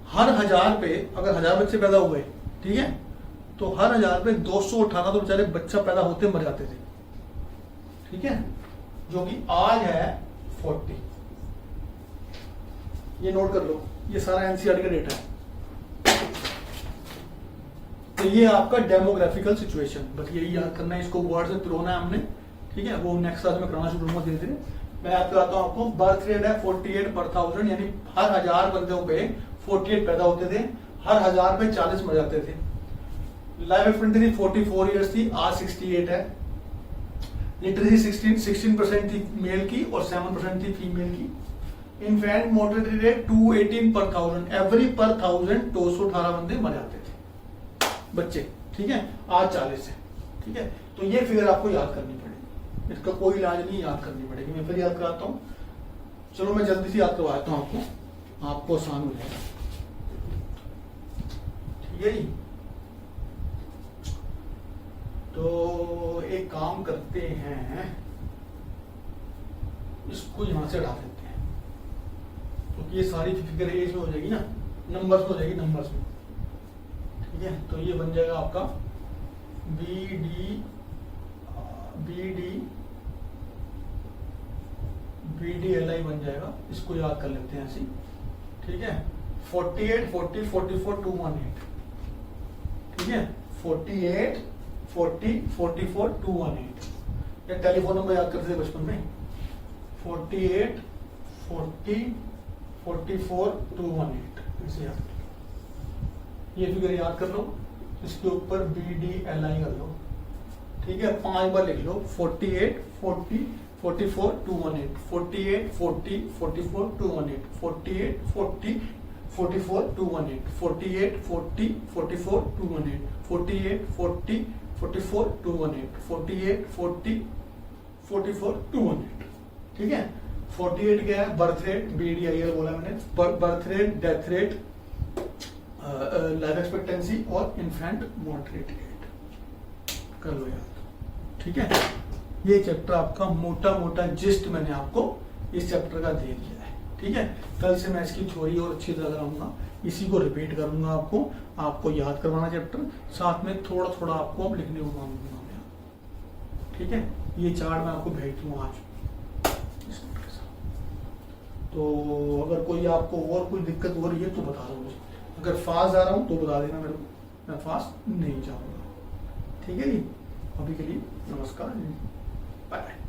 हर 1000 पे अगर 1000 बच्चे पैदा हुए, ठीक है, तो हर 1000 पे 218 तो बेचारे बच्चा पैदा होते मर जाते थे। ठीक है, जो कि आज है 40। ये नोट कर लो, ये सारा एनसीईआरटी का डेटा है। तो ये आपका डेमोग्राफिकल सिचुएशन, बस यही याद करना है, इसको वर्ड से पिरोना है हमने। ठीक है, वो नेक्स्ट क्लास में कराना शुरू करूंगा धीरे धीरे। मैं याद कराता हूं आपको। बर्थ रेट है 48 पर 1000, यानी हर 1000 बंदों पे 48 पैदा होते थे, हर 1000 पे 40 मर जाते थे। लाइफ एक्सपेक्टेंसी 44 इयर्स थी, आज 68 है। लिटरेसी 16% थी मेल की और 7% थी फीमेल की। इन्फेंट मोर्टेलिटी रेट 218 पर 1000, एवरी पर 1000 218 बंदे मर जाते थे बच्चे। ठीक है, आज 40 है। ठीक है, तो ये फिगर आपको याद करनी पड़ेगी, इसका कोई इलाज नहीं, याद करनी पड़ेगी। मैं फिर याद कराता हूं, चलो मैं जल्दी से याद करवाता हूं आपको आसान हो जाएगा। ठीक है जी, तो एक काम करते हैं, इसको यहां से हटा देते हैं, क्योंकि तो ये सारी फिगर एज में हो जाएगी ना, नंबर्स में हो जाएगी, नंबर्स में। ठीक है, तो ये बन जाएगा आपका BD LI बन जाएगा। इसको याद कर लेते हैं ऐसे। ठीक है, 48 40 44 218। ठीक है, 48 40 44 218। या टेलीफोन नंबर याद करते थे बचपन में, 48 40 44 218। इसे याद, ये फिगर याद कर लो, इसके ऊपर BD LI कर लो। ठीक है, 5 बार लिख लो, 48 40 44 218, 48 40 44 218, 48 40 44 218, 48 40 44 218, 48 40 44 218, 48 40 44 218। ठीक है, 48 क्या है? बर्थ रेट, BDIL बोला मैंने, birth rate, death rate, life expectancy और इन्फेंट मोर्टेलिटी रेट कर लो याद। ठीक है, ये चैप्टर आपका मोटा मोटा जिस्ट मैंने आपको इस चैप्टर का दे दिया है। ठीक है, कल से मैं इसकी थ्योरी और अच्छी तरह कराऊंगा, इसी को रिपीट करूंगा, आपको याद करवाना चैप्टर, साथ में थोड़ा थोड़ा आपको अब लिखने को काम दूंगा मैं। ठीक है, ये चार्ट मैं आपको भेज दूंगा आज इस नोट के साथ। तो अगर कोई आपको और कोई दिक्कत हो रही है तो बता दो मुझे, अगर फास्ट जा रहा हूँ तो बता देना मेरे को, मैं फास्ट नहीं जाऊंगा। ठीक है जी, अभी के लिए नमस्कार, बाय बाय।